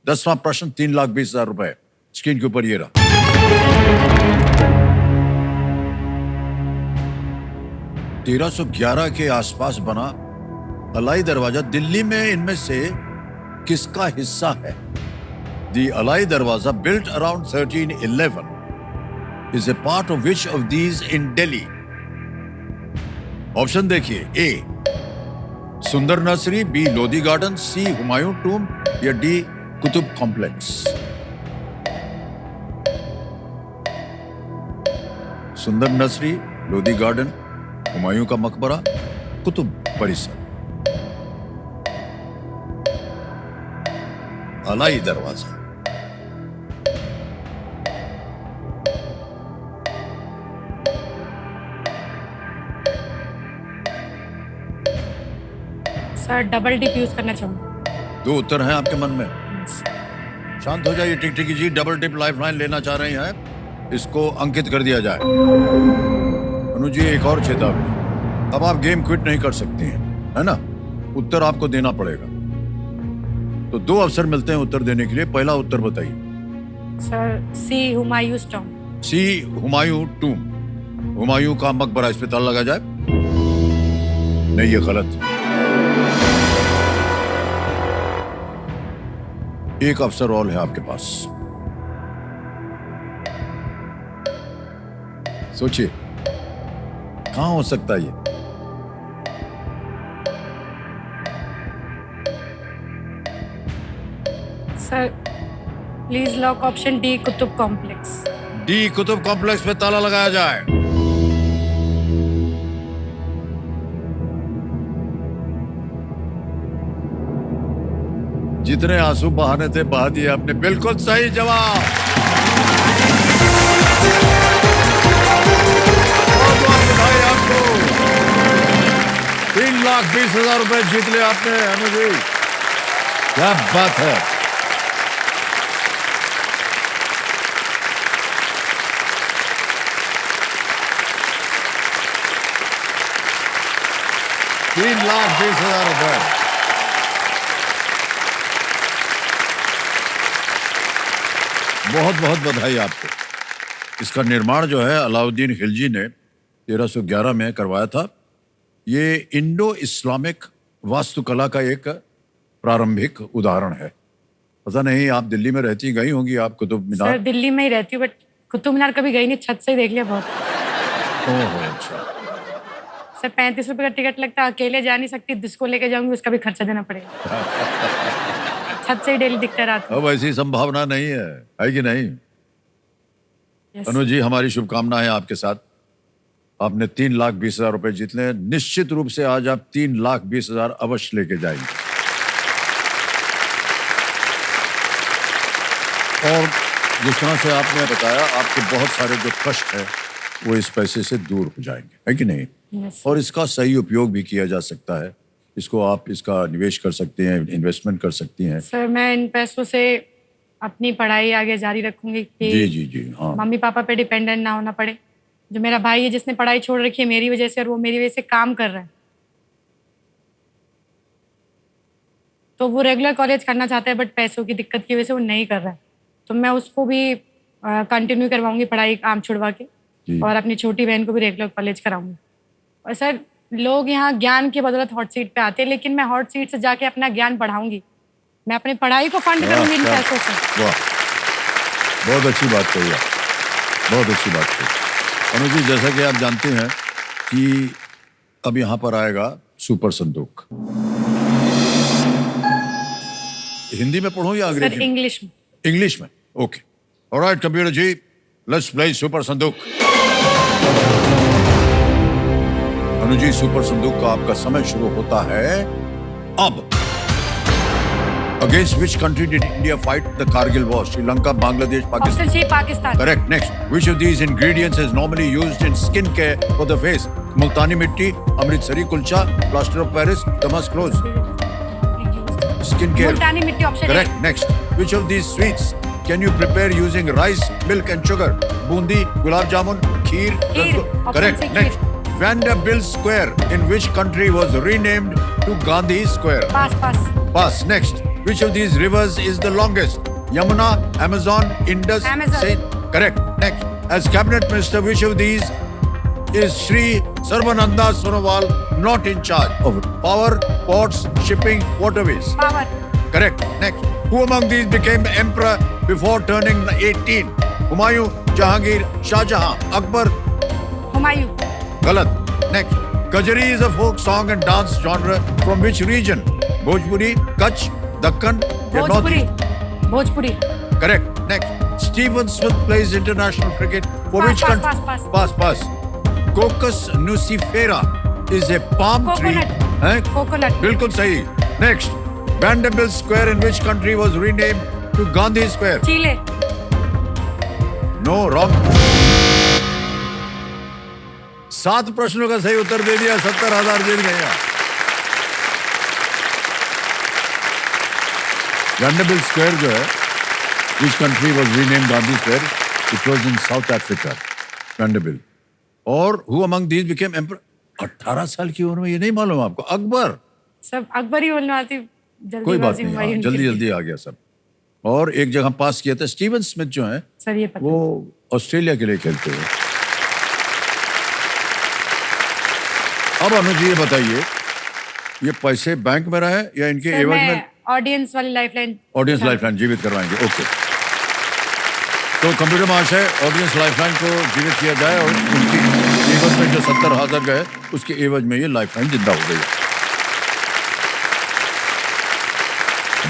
10वां प्रश्न, 3,20,000 रुपए स्क्रीन के ऊपर ये रहा। 1311 के आसपास बना अलाई दरवाजा दिल्ली में इनमें से किसका हिस्सा है? The Alai Darwaza, built around 1311, is a part of which of these in Delhi? Option देखिए, ए सुंदर नर्सरी, बी लोधी गार्डन, सी हुमायूं टूम या डी कुतुब कॉम्प्लेक्स। सुंदर नर्सरी, लोधी गार्डन, हुमायूं का मकबरा, कुतुब परिसर। अलाई दरवाजा। सर डबल डिप यूज करना चाहूंगा। दो उत्तर हैं आपके मन में, शांत हो जाइए। टिकटिकी जी डबल टिप लाइफलाइन लेना चाह रही हैं, इसको अंकित कर दिया जाए। अनु जी एक और चेतावनी, अब आप गेम क्विट नहीं कर सकती हैं, है ना? उत्तर आपको देना पड़ेगा। तो 2 अवसर मिलते हैं उत्तर देने के लिए। पहला उत्तर बताइए। सर सी हुमायूं टॉम। सी हुमायूं टूम, हुमायूं का मकबरा, इस पे ताला लगा जाए। नहीं, ये गलत। एक अवसर और है आपके पास, सोचिए कहां हो सकता है ये? Sir please lock option D Qutub complex. D Qutub complex पे ताला लगाया जाए। जितने आंसू बहाने थे बहा दिए आपने। बिल्कुल सही जवाब। बहुत बधाई आपको। 3,20,000 रुपए जीत लिया आपने अनु जी, क्या बात है। ₹3,20,000। बहुत बहुत बधाई आपको। इसका निर्माण जो है अलाउद्दीन खिलजी ने 1311 में करवाया था। ये इंडो इस्लामिक वास्तुकला का एक प्रारंभिक उदाहरण है। पता नहीं आप दिल्ली में रहती, गई होंगी आप कुतुब मीनार? सर दिल्ली में ही रहती हूँ, बट कुतुब मीनार कभी गई नहीं, छत से ही देख लिया बहुत। ओहो, अच्छा। सर 35 रुपए का टिकट लगता है, अकेले जा नहीं सकती, जिसको लेके जाऊंगी उसका भी खर्चा देना पड़ेगा। छत से ही डेली दिखता रात को। अब ऐसी संभावना नहीं है कि नहीं? Yes. अनु जी हमारी शुभकामनाएं आपके साथ। आपने 3,20,000 रुपए जीत ले। निश्चित रूप से आज आप 3,20,000 अवश्य लेके जाएंगे। और जिस तरह से आपने बताया, आपके बहुत सारे जो कष्ट है वो इस पैसे से दूर हो जाएंगे, है कि नहीं? Yes. और इसका सही उपयोग भी किया जा सकता है। इसको आप इसका निवेश कर सकते हैं, इन्वेस्टमेंट कर सकती हैं। सर मैं इन पैसों से अपनी पढ़ाई आगे जारी रखूंगी कि जी जी जी, हाँ। मम्मी पापा पे डिपेंडेंट ना होना पड़े। जो मेरा भाई है जिसने पढ़ाई छोड़ रखी है मेरी वजह से, और वो मेरी वजह से काम कर रहा है, तो वो रेगुलर कॉलेज करना चाहता है बट पैसों की दिक्कत की वजह से वो नहीं कर रहा है, तो मैं उसको भी कंटिन्यू करवाऊंगी पढ़ाई काम छुड़वा के, जी। और अपनी छोटी बहन को भी रेगुलर कॉलेज कराऊंगी। और सर लोग यहाँ ज्ञान की बदौलत हॉट सीट पे आते हैं, लेकिन मैं हॉट सीट से जाके अपना ज्ञान बढ़ाऊंगी। मैं अपनी पढ़ाई को फंड करूंगी इन वाह, पैसों से। वाह, बहुत अच्छी बात कही आप, बहुत अच्छी बात कही। अनुज जी, जैसा कि आप जानते हैं कि अब यहाँ पर आएगा सुपर संदूक। हिंदी में पढ़ूं या सर अंग्रेजी में? इंग्लिश में। इंग्लिश में, okay. Alright computer ji, let's play super संदूक। अनुज जी, सुपर संदूक का आपका समय शुरू होता है अब। Against which country did India fight the Kargil war? Sri Lanka, Bangladesh, Pakistan. Option C Pakistan. Correct. Next, which of these ingredients is normally used in skin care for the face? Multani mitti, Amritsari kulcha, plaster of Paris, Damask rose. Skin care. मुल्तानी मिट्टी option A. Correct. Next, which of these sweets can you prepare using rice, milk and sugar? Bundi, gulab jamun, kheer. Kheer. rasgu- Option Correct. C, Next, Vanderbilt Square in which country was renamed to Gandhi Square? Pass pass. Pass. Next, which of these rivers is the longest? Yamuna, Amazon, Indus, Amazon. Saint. Correct. Next, as cabinet minister, which of these is Sri Sarvananda Sonowal not in charge of? Power, ports, shipping, waterways. Power. Correct. Next, who among these became emperor before turning 18? Humayun, Jahangir, Shah Jahan, Akbar. Humayun. Galat. Next, Kajari is a folk song and dance genre from which region? Bhojpuri, Kutch, Dakkan, या Bhojpuri. North? Bhojpuri. Correct. Next, Stephen Smith plays international cricket for Pass, which pass, country? pass, Pass, pass. Cocos nucifera is a palm tree. Coconut. हैं? Coconut. बिल्कुल सही. Next, Vanderbilt Square in which country was renamed to Gandhi Square? चीले। No, wrong. 7 प्रश्नों का सही उत्तर दे दिया, 70,000 जीत गए आप। Vanderbilt Square जो है, which country was renamed Gandhi Square? It was in South Africa. Vanderbilt. और who among these became emperor? 18 साल की उम्र में, ये नहीं मालूम आपको? अकबर। सब अकबर ही बोलने वाली थी। कोई बात जल्दीबाजी में नहीं, वही हाँ, उनकी जल्दी थी। जल्दी आ गया सब। और एक जगह पास किया था। स्टीवन स्मिथ जो है सर ये पता। वो ऑस्ट्रेलिया के लिए खेलते हैं। अब अनुज जी ये बताइए, ये पैसे बैंक में रहे या इनके सर एवज मैं में? ऑडियंस वाली लाइफलाइन। ऑडियंस लाइफलाइन जीवित करवाएंगे, ओके। तो कंप्यूटर महाशय, ऑडियंस लाइफलाइन को जीवित किया जाए और उनकी एवज में जो 70,000 गए, उसके एवज में ये लाइफलाइन जिंदा हो गई।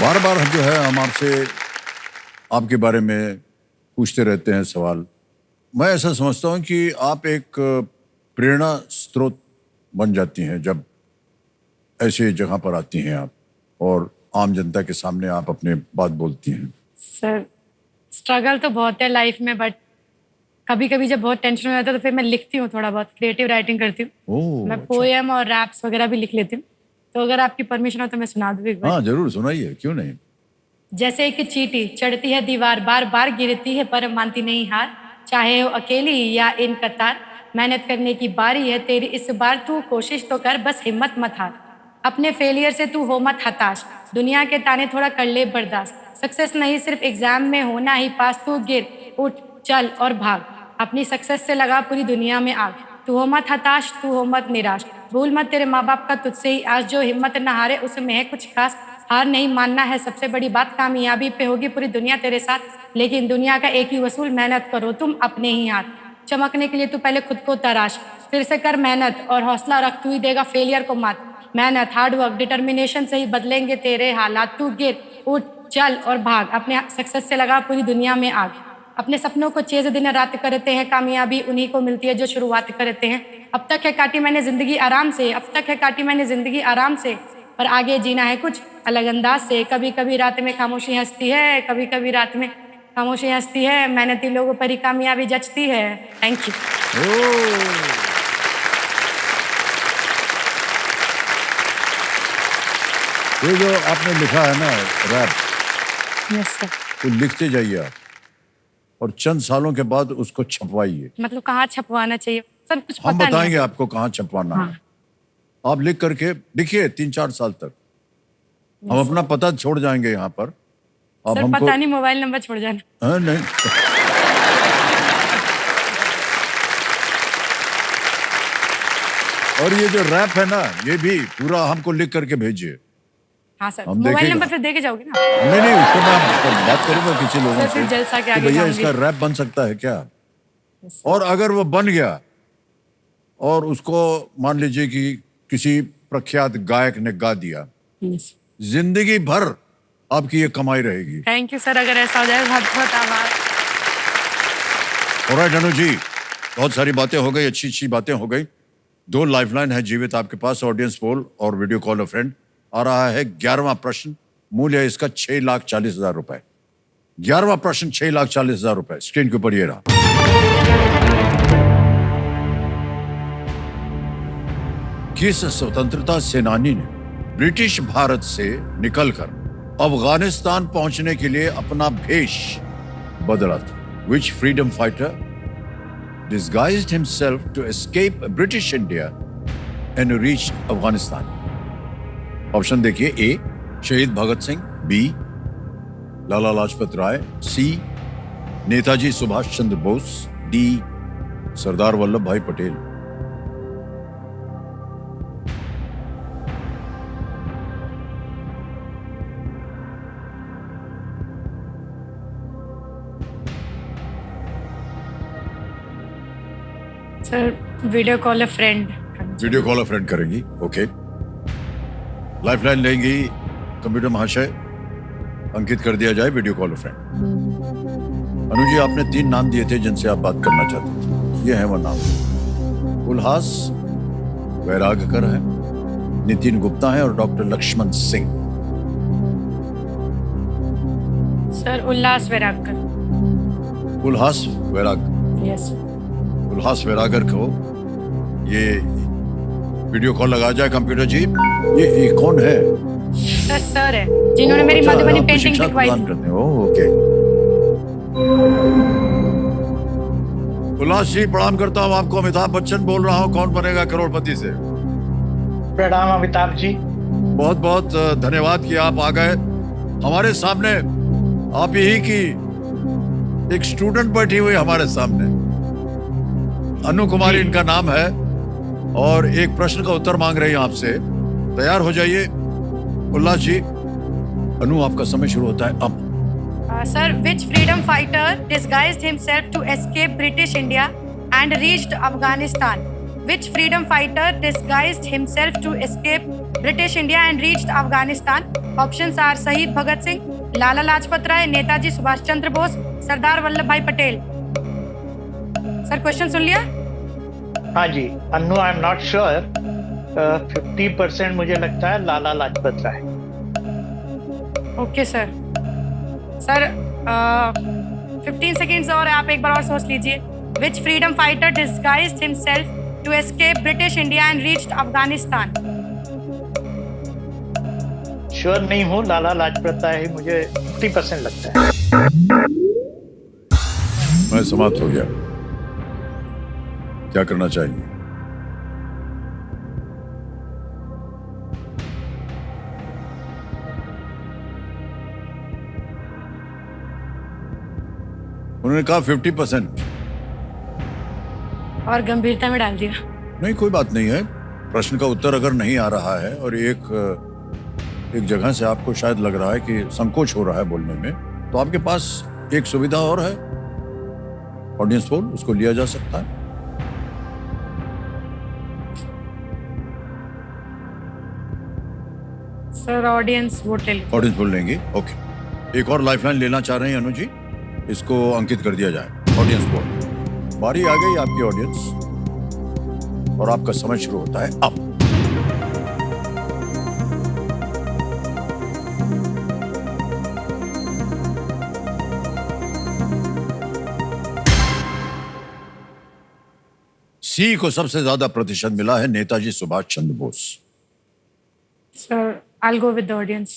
बार बार जो है हम आपसे आपके बारे में पूछते रहते हैं सवाल। मैं ऐसा समझता हूँ कि आप एक प्रेरणा स्रोत बन जाती हैं जब ऐसे जगह पर आती हैं आप और आम जनता के सामने आप अपने बात बोलती हैं। सर स्ट्रगल तो बहुत है लाइफ में, बट कभी कभी जब बहुत टेंशन हो जाता है तो फिर मैं लिखती हूँ, थोड़ा बहुत क्रिएटिव राइटिंग करती हूँ। ओह, मैं अच्छा। पोएम और रैप्स वगैरह भी लिख लेती हूँ, तो अगर आपकी परमिशन हो तो मैं सुना दूँ एक बार। हाँ जरूर सुनाइए, क्यों नहीं। जैसे एक चींटी चढ़ती है दीवार, बार बार गिरती है पर मानती नहीं हार, चाहे हो अकेली या इन कतार, मेहनत करने की बारी है तेरी इस बार, तू कोशिश तो कर बस हिम्मत मत हार, अपने फेलियर से तू हो मत हताश, दुनिया के ताने थोड़ा कर ले बर्दाश्त, सक्सेस नहीं सिर्फ एग्जाम में होना ही पास, तू गिर उठ चल और भाग, अपनी सक्सेस से लगा पूरी दुनिया में आग, तू हो मत हताश तू हो मत निराश, भूल मत तेरे माँ बाप का तुझसे ही आज, जो हिम्मत न हारे उसमें है कुछ खास, हार नहीं मानना है सबसे बड़ी बात, कामयाबी पे होगी पूरी दुनिया तेरे साथ, लेकिन दुनिया का एक ही वसूल, मेहनत करो तुम अपने ही हाथ, चमकने के लिए तू पहले खुद को तराश, फिर से कर मेहनत और हौसला रख, तू ही देगा फेलियर को मात, मेहनत हार्ड वर्क डिटर्मिनेशन से ही बदलेंगे तेरे हालात, तू गिर उठ चल और भाग, अपने सक्सेस से लगा पूरी दुनिया में आग, अपने सपनों को चेज़ दिन रात करते हैं, कामयाबी उन्हीं को मिलती है जो शुरुआत करते हैं, अब तक है काटी मैंने जिंदगी आराम से, अब तक है काटी मैंने जिंदगी आराम से, पर आगे जीना है कुछ अलग अंदाज से, कभी कभी रात में खामोशी हंसती है, कभी कभी रात में खामोशी हंसती है, मेहनती लोगों पर ही कामयाबी जचती है। Thank you. ये जो आपने लिखा है ना रैप, यस सर। तो लिखते जाइए आप और चंद सालों के बाद उसको छपवाइए। मतलब कहाँ छपवाना चाहिए सर, कुछ हम पता नहीं बताएंगे है। आपको कहाँ छपवाना हाँ। है। आप लिख करके लिखिए 3-4 साल तक। हम अपना पता छोड़ जाएंगे यहाँ पर। आप सर हमको पता नहीं, मोबाइल नंबर छोड़ जाना। हाँ, नहीं और ये जो रैप है ना, ये भी पूरा हमको लिख करके भेजिए। हाँ सर, हम मोबाइल देखेगा। नंबर फिर दे के जाओगे ना? नहीं उसको मैं बात करूंगा किसी लोगों सर से फिर जलसा के कि आगे भैया जाऊंगी। इसका रैप बन सकता है क्या। और अगर वो बन गया और उसको मान लीजिए कि किसी प्रख्यात गायक ने गा दिया, जिंदगी भर आपकी ये कमाई रहेगी। थैंक यू सर, अगर ऐसा हो जाए बहुत बहुत आभार। ऑलराइट अनु जी, बहुत सारी बातें हो गई, अच्छी अच्छी बातें हो गई। 2 लाइफलाइन है जीवित आपके पास, ऑडियंस पोल और वीडियो कॉल अ फ्रेंड। आ रहा है 11वां प्रश्न, मूल्य है इसका 6,40,000 रुपए। 11वां प्रश्न 6,40,000 रुपए, स्क्रीन के ऊपर ये रहा। किस स्वतंत्रता सेनानी ने ब्रिटिश भारत से निकलकर अफगानिस्तान पहुंचने के लिए अपना भेष बदला था? Which freedom fighter disguised himself to escape British India and reached Afghanistan? Option देखिए, ए शहीद भगत सिंह, बी लाला लाजपत राय, सी नेताजी सुभाष चंद्र बोस, डी सरदार वल्लभ भाई पटेल। सर वीडियो कॉल अ फ्रेंड। वीडियो कॉल अ फ्रेंड करेंगी, ओके। लाइफलाइन लेंगी कंप्यूटर महाशय, अंकित कर दिया जाए वीडियो कॉल अ फ्रेंड। अनु जी, आपने 3 नाम दिए थे जिनसे आप बात करना चाहते थे, ये है वो नाम। उल्लास वैरागकर है, नितिन गुप्ता है और डॉक्टर लक्ष्मण सिंह। सर उल्लास वैरागकर। उल्लास वैराग यस। उल्लास वैरागर को ये वीडियो कॉल लगा जाए कंप्यूटर जी। ये कौन है? सर है जिन्होंने मेरी अच्छा, मधुबनी आप पेंटिंग शिक्षा लिखवाई प्रदान थी। करते हो, ओके। उल्लास जी, प्रणाम करता हूँ आपको। अमिताभ बच्चन बोल रहा हूँ, कौन बनेगा करोड़पति से। प्रणाम अमिताभ जी। बहुत बहुत धन्यवाद कि आप आ गए हमारे सामने। आप यही की एक स्टूडेंट बैठी हुई हमारे सामने, अनु कुमारी इनका नाम है, और एक प्रश्न का उत्तर मांग रही हैं आपसे। तैयार हो जाइए उल्लास जी। अनु, आपका समय शुरू होता है अब। Sir, which freedom fighter disguised himself to escape British India and reached Afghanistan? Which freedom fighter disguised himself to escape British India and reached Afghanistan? Options are शहीद भगत सिंह, लाला लाजपत राय, नेताजी सुभाष चंद्र बोस, सरदार वल्लभ भाई पटेल। सर क्वेश्चन सुन लिया? हाँ जी। Annu, I am not sure. 50% मुझे लगता है Lala Lajpat Rai. Okay sir. Sir 15 seconds और है, आप एक बार और सोच लीजिए। Which freedom fighter disguised himself to escape British India and reached Afghanistan? Sure नहीं हूँ, लाला लाजपत राय ही मुझे 50% लगता है। मैं समाप्त हो गया। क्या करना चाहिए? उन्होंने कहा 50%। और गंभीरता में डाल दिया। नहीं, कोई बात नहीं है। प्रश्न का उत्तर अगर नहीं आ रहा है और एक जगह से आपको शायद लग रहा है कि संकोच हो रहा है बोलने में, तो आपके पास एक सुविधा और है, ऑडियंस पोल, उसको लिया जा सकता है। सर ऑडियंस वोट ले लो। ऑडियंस पोल लेंगे, ओके। एक और लाइफलाइन लेना चाह रहे हैं अनु जी, इसको अंकित कर दिया जाए। ऑडियंस पोल, बारी आ गई आपकी ऑडियंस, और आपका समय शुरू होता है अब। सी को सबसे ज्यादा प्रतिशत मिला है Netaji Subhash Chandra Bose. Sir I go with the audience.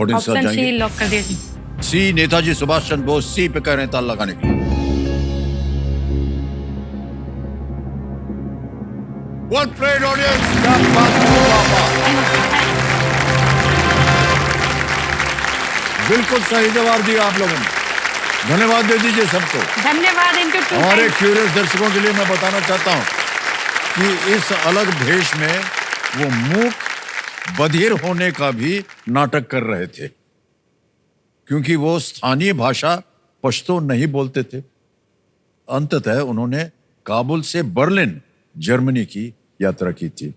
Audience साथ ऑप्शन सी जाएंगे? लॉक कर दीजिए। सी नेताजी सुभाष चंद्र बोस, सी पे कह रहे हैं ताला लगाने के लिए। Well played audience, क्या बात है बाबा। बिल्कुल सही जवाब दिया आप लोगों ने, धन्यवाद दे दीजिए सबको। धन्यवाद इनके टू हमारे क्यूरियस दर्शकों के लिए मैं बताना चाहता हूं कि इस अलग भेष में वो मूक बधिर होने का भी नाटक कर रहे थे, क्योंकि वो स्थानीय भाषा पश्तो नहीं बोलते थे। अंततः उन्होंने काबुल से बर्लिन जर्मनी की यात्रा की थी।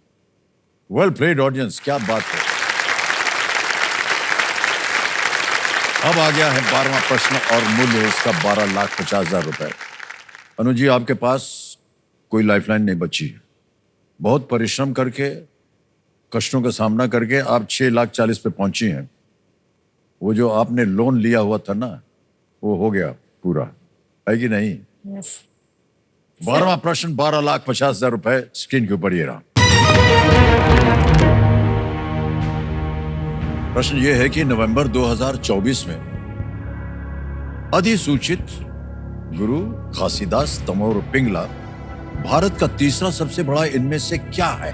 वेल प्लेड ऑडियंस, क्या बात है। अब आ गया है 12वां प्रश्न और मूल्य है इसका 12,50,000 रुपए। अनु जी, आपके पास कोई लाइफलाइन नहीं बची है। बहुत परिश्रम करके, कष्टों का सामना करके आप 6,40,000 पे पहुंची हैं। वो जो आपने लोन लिया हुआ था ना, वो हो गया पूरा, है कि नहीं? यस 12वां प्रश्न 12,50,000 रुपए स्क्रीन के ऊपर ये रहा। प्रश्न ये है कि नवंबर 2024 में अधिसूचित गुरु घासीदास तमोर पिंगला भारत का तीसरा सबसे बड़ा इनमें से क्या है?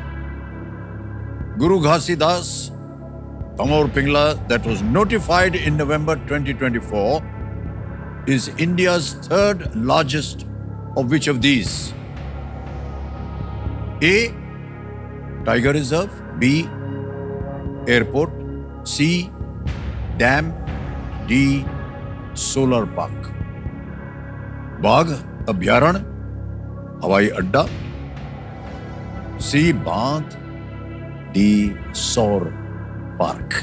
गुरु Ghasidas Tamor Pingala that was notified in November 2024 is India's third largest of which of these? A. Tiger Reserve, B. Airport, C. Dam, D. Solar Park. बाघ अभ्यारण्य, हवाई अड्डा, C. बांध, D. सौर पार्क।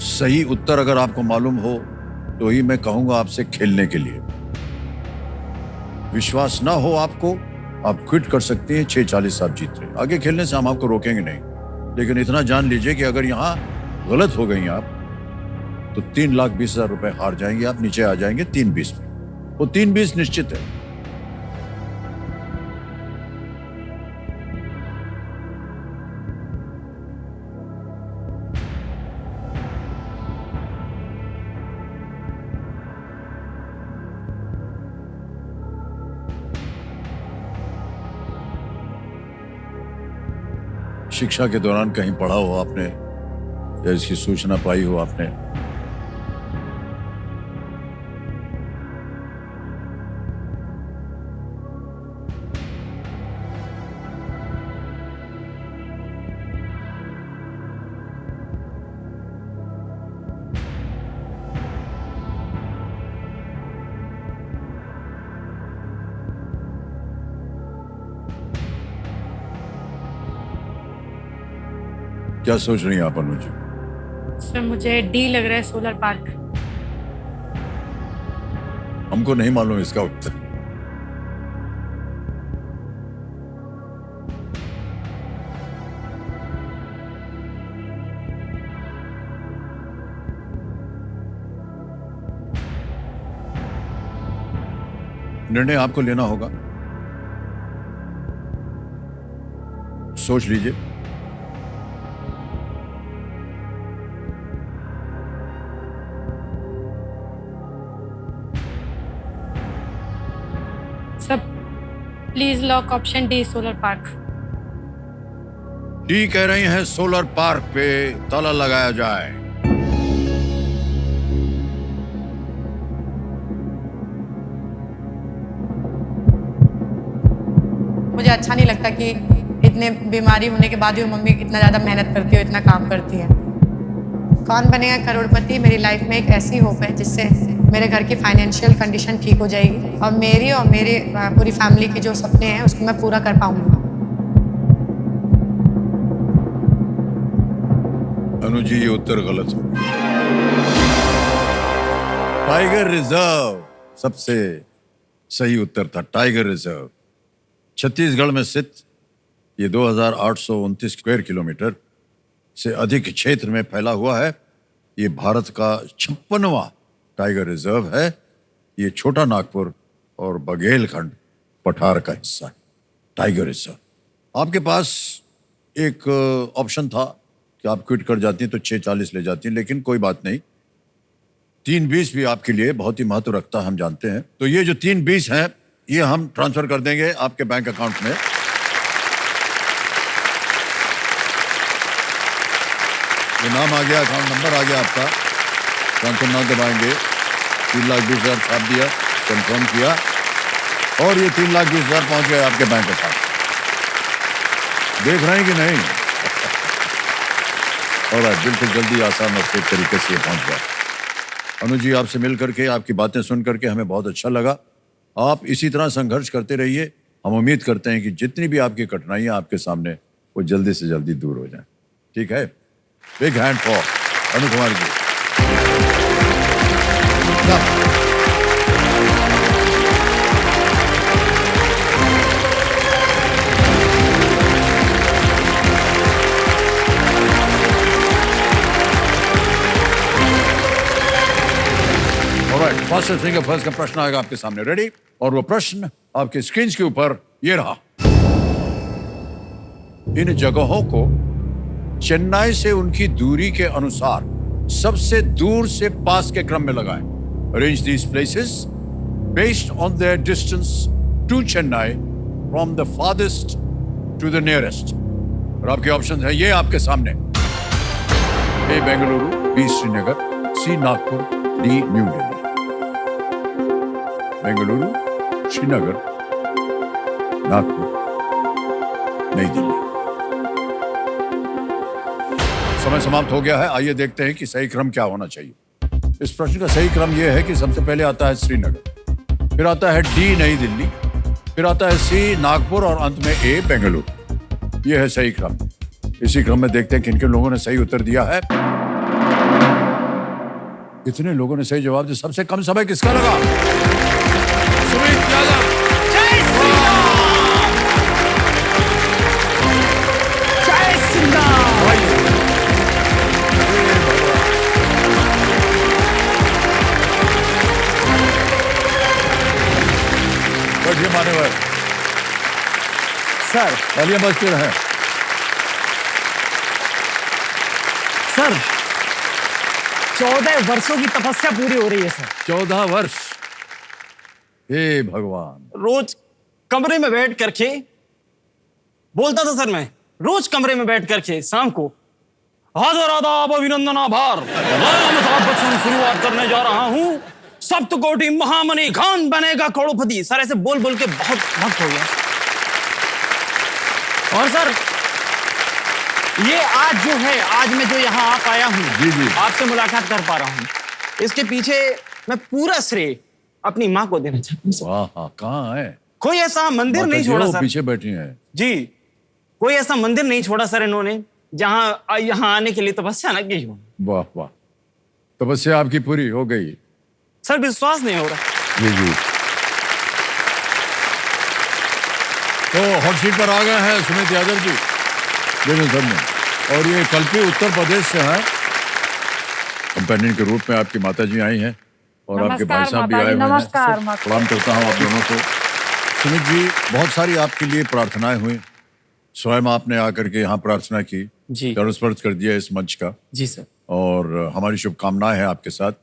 सही उत्तर अगर आपको मालूम हो तो ही मैं कहूंगा आपसे खेलने के लिए। विश्वास ना हो आपको, आप क्विट कर सकते हैं। 6,40 आप जीत रहे। आगे खेलने से हम आपको रोकेंगे नहीं, लेकिन इतना जान लीजिए कि अगर यहां गलत हो गई आप तो 3,20,000 रुपए हार जाएंगे आप, नीचे आ जाएंगे 3,20 में। वो 3,20 निश्चित है। शिक्षा के दौरान कहीं पढ़ा हो आपने या इसकी सूचना पाई हो आपने? क्या सोच रही हैं आप अनुज? सर मुझे डी लग रहा है, सोलर पार्क। हमको नहीं मालूम इसका उत्तर। निर्णय आपको लेना होगा, सोच लीजिए। सब please lock option D, solar park. D कह रही हैं सोलर पार्क पे ताला लगाया जाए। मुझे अच्छा नहीं लगता कि इतने बीमारी होने के बाद भी मम्मी इतना ज़्यादा मेहनत करती है, इतना काम करती है। कौन बनेगा करोड़पति मेरी लाइफ में एक ऐसी होप है जिससे मेरे घर की फाइनेंशियल कंडीशन ठीक हो जाएगी और मेरी पूरी फैमिली के जो सपने हैं उसको मैं पूरा कर पाऊंगी। अनु जी, ये उत्तर गलत हो। टाइगर रिजर्व सबसे सही उत्तर था। टाइगर रिजर्व छत्तीसगढ़ में स्थित ये 2,829 स्क्वायर किलोमीटर से अधिक क्षेत्र में फैला हुआ है। ये भारत का 56वां टाइगर रिजर्व है। ये छोटा नागपुर और बघेलखंड पठार का हिस्सा है, टाइगर हिस्सा। आपके पास एक ऑप्शन था कि आप क्विट कर जाती तो 640 ले जाती, लेकिन कोई बात नहीं, 320 भी आपके लिए बहुत ही महत्व रखता है, हम जानते हैं। तो ये जो 320 हैं ये हम ट्रांसफर कर देंगे आपके बैंक अकाउंट में। ये नाम आ गया, अकाउंट नंबर आ गया आपका, ट्रांसफर नाम दबाएंगे, 3,20,000 छाप दिया, कंफर्म किया और ये 3,20,000 पहुंच गए आपके बैंक अकाउंट। देख रहे हैं कि नहीं? और बिल्कुल जल्दी, आसान और तेज तरीके से पहुंच गया। अनु जी, आपसे मिल करके, आपकी बातें सुन करके हमें बहुत अच्छा लगा। आप इसी तरह संघर्ष करते रहिए। हम उम्मीद करते हैं कि जितनी भी आपकी कठिनाइयां आपके सामने, वो जल्दी से जल्दी दूर हो जाएं। ठीक है? Big hand for Anu Kumar ji. First finger first का प्रश्न आएगा आपके सामने, रेडी? और वो प्रश्न आपके स्क्रीन के ऊपर ये रहा। इन जगहों को चेन्नई से उनकी दूरी के अनुसार सबसे दूर से पास के क्रम में लगाएं। Arrange these places based on their distance to Chennai from the farthest to the nearest. और आपके ऑप्शन है ये आपके सामने: A Bengaluru, B Srinagar, C Nagpur, D new Delhi. Bengaluru, Srinagar, Nagpur, Nai Delhi. समय समाप्त हो गया है। आइए देखते हैं कि सही क्रम क्या होना चाहिए। इस प्रश्न का सही क्रम यह है कि सबसे पहले आता है श्रीनगर, फिर आता है डी नई दिल्ली, फिर आता है सी नागपुर और अंत में ए बेंगलुरु। यह है सही क्रम। इसी क्रम में देखते हैं किन किन लोगों ने सही उत्तर दिया है। इतने लोगों ने सही जवाब दिया। सबसे कम समय किसका लगा? सुमित यादव। जय श्री राम, जय श्री राम। बैठिए मान्यवर। सर, तालियां बजती रहे। सर 14 वर्षों की तपस्या पूरी हो रही है सर। 14 वर्ष। हे भगवान। रोज कमरे में बैठ करके बोलता था सर, मैं रोज कमरे में बैठ करके शाम को हाजर आदाब अभिनंदन आभार, मैं शुरुआत करने जा रहा हूं। सप्तकोटि महामणि खान बनेगा करोड़पति। सर ऐसे बोल बोल के बहुत वक्त हो गया। और सर ये आज जो है, आज मैं जो यहाँ आ पाया हूँ, जी जी, आपसे मुलाकात कर पा रहा हूँ, इसके पीछे मैं पूरा श्रेय अपनी माँ को देना चाहता हूँ। वाह, कहाँ है? कोई ऐसा मंदिर नहीं छोड़ा सर। पीछे बैठी हैं जी, कोई ऐसा मंदिर नहीं छोड़ा सर इन्होंने जहां यहाँ आने के लिए तपस्या न की हो। वाह वाह, तपस्या आपकी पूरी हो गई। सर विश्वास नहीं हो रहा। जी जी। तो हॉट सीट पर आ गए हैं सुमित यादव जी, देखो सबने। और ये कल्पी उत्तर प्रदेश से हैं। कंपेनियन के रूप में आपकी माता जी आई हैं और आपके भाई साहब भी आए हुए हैं। प्रणाम करता हूँ आप दोनों को। सुमित जी, बहुत सारी आपके लिए प्रार्थनाएं हुई। स्वयं आपने आकर के यहाँ प्रार्थना की, जी, स्पर्श कर दिया इस मंच का। जी सर। और हमारी शुभकामनाएं हैं आपके साथ।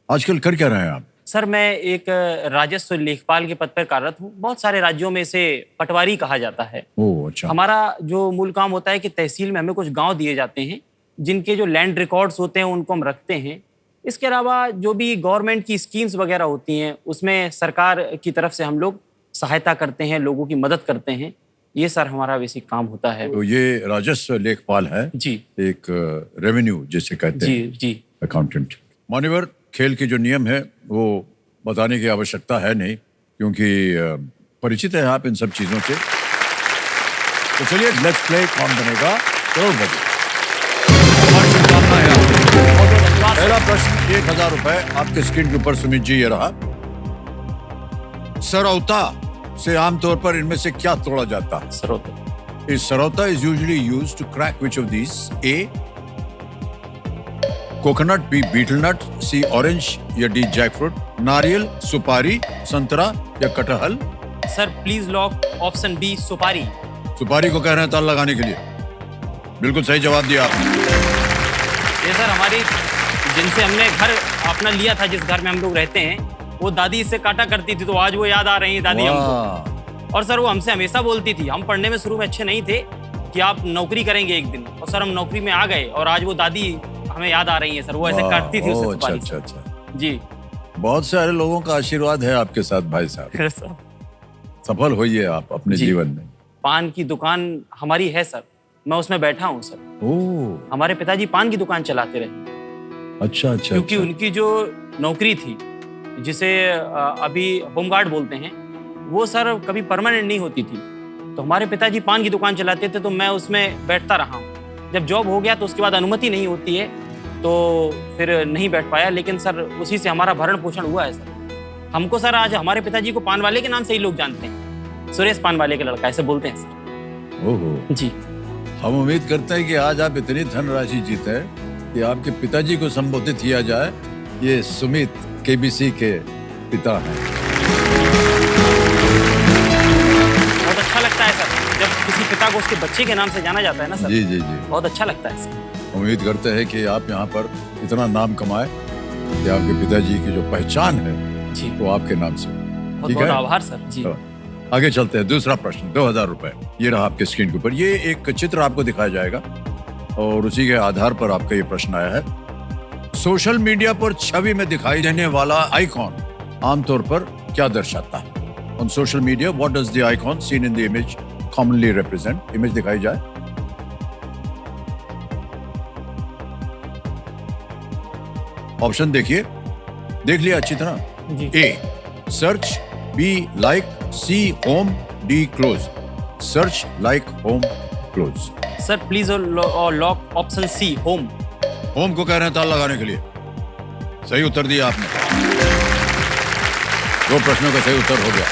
आजकल कर क्या रहे हैं आप? सर मैं एक राजस्व लेखपाल के पद पर कार्यरत हूँ। बहुत सारे राज्यों में इसे पटवारी कहा जाता है। ओह अच्छा। हमारा जो मूल काम होता है कि तहसील में हमें कुछ गांव दिए जाते हैं जिनके जो लैंड रिकॉर्ड्स होते हैं उनको हम रखते हैं। इसके अलावा जो भी गवर्नमेंट की स्कीम्स वगैरह होती हैं उसमें सरकार की तरफ से हम लोग सहायता करते हैं, लोगों की मदद करते हैं। ये सर हमारा बेसिक काम होता है। तो ये राजस्व लेखपाल है जी, एक रेवेन्यू जिसे कहते हैं। जी जी। अकाउंटेंट। मान्यवर, खेल के जो नियम है वो बताने की आवश्यकता है नहीं, क्योंकि परिचित है आप इन सब चीजों से। तो चलिए लेट्स प्ले कौन बनेगा करोड़पति। पहला प्रश्न 1000 रुपए आपके स्क्रीन के ऊपर सुमित जी, ये रहा। सरौता से आमतौर पर इनमें से क्या तोड़ा जाता है? सरौता। This sarota is usually used to crack which of these? A coconut, B betel nut, C orange या डी जैकफ्रूट, नारियल, सुपारी, संतरा या कटहल। Sir please lock option B सुपारी। सुपारी को कह रहे हैं ताला लगाने के लिए। बिल्कुल सही जवाब दिया आपने। ये सर हमारी जिनसे हमने घर अपना लिया था, जिस घर में हम लोग रहते हैं, वो दादी इससे काटा करती थी, तो आज वो याद आ रही है दादी हमको। वाह, और सर वो हमसे हमेशा बोलती थी, हम पढ़ने में शुरू में अच्छे नहीं थे, कि आप नौकरी करेंगे एक दिन। और सर हम नौकरी में आ गए और आज वो दादी हमें याद आ रही है सर। वो ऐसे वाह, काटती थी उससे ओह, सुपारी। अच्छा अच्छा अच्छा। जी बहुत सारे लोगों का आशीर्वाद है आपके साथ भाई साहब। सर। सफल होइए आप अपने जी। जीवन में। पान की दुकान हमारी है सर, मैं उसमें बैठा हूँ सर। ओह, हमारे पिताजी पान की दुकान चलाते रहे, अच्छा अच्छा क्योंकि अच्छा। उनकी जो नौकरी थी, जिसे अभी होमगार्ड बोलते हैं, वो सर कभी परमानेंट नहीं होती थी। तो हमारे पिताजी पान की दुकान चलाते थे, तो मैं उसमें बैठता रहा हूँ। जब जॉब हो गया तो उसके बाद अनुमति नहीं होती है, तो फिर नहीं बैठ पाया। लेकिन सर उसी से हमारा भरण पोषण हुआ है सर। हमको सर आज हमारे पिताजी को पान वाले के नाम से ही लोग जानते हैं, सुरेश पान वाले का लड़का, ऐसे बोलते हैं सर। ओहो, जी हम उम्मीद करते हैं कि आज आप इतनी धनराशि जीते कि आपके पिताजी को संबोधित किया जाए, ये सुमित केबीसी के पिता हैं। बहुत अच्छा लगता है सर जब किसी पिता को उसके बच्चे के नाम से जाना जाता है ना सर। जी जी जी। बहुत अच्छा लगता है सर। उम्मीद करते हैं कि आप यहाँ पर इतना नाम कमाए कि आपके पिताजी की जो पहचान है जी वो आपके नाम से। बहुत ठीक बहुत है? आभार सर। जी तो आगे चलते हैं। दूसरा प्रश्न, 2000 रुपए ये रहा आपके स्क्रीन के ऊपर। ये एक चित्र आपको दिखाया जाएगा और उसी के आधार पर आपका ये प्रश्न आया है। सोशल मीडिया पर छवि में दिखाई देने वाला आइकॉन आमतौर पर क्या दर्शाता है? On social media what does the icon seen in the image commonly represent? Image दिखाई जाए। ऑप्शन देखिए, देख लिया अच्छी तरह। जी A search, B like, C home, D close. Search, like, home, close. Sir please और lock option C home. Home को कह रहे हैं ताला लगाने के लिए। सही उत्तर दिया आपने। 2 प्रश्नों का सही उत्तर हो गया।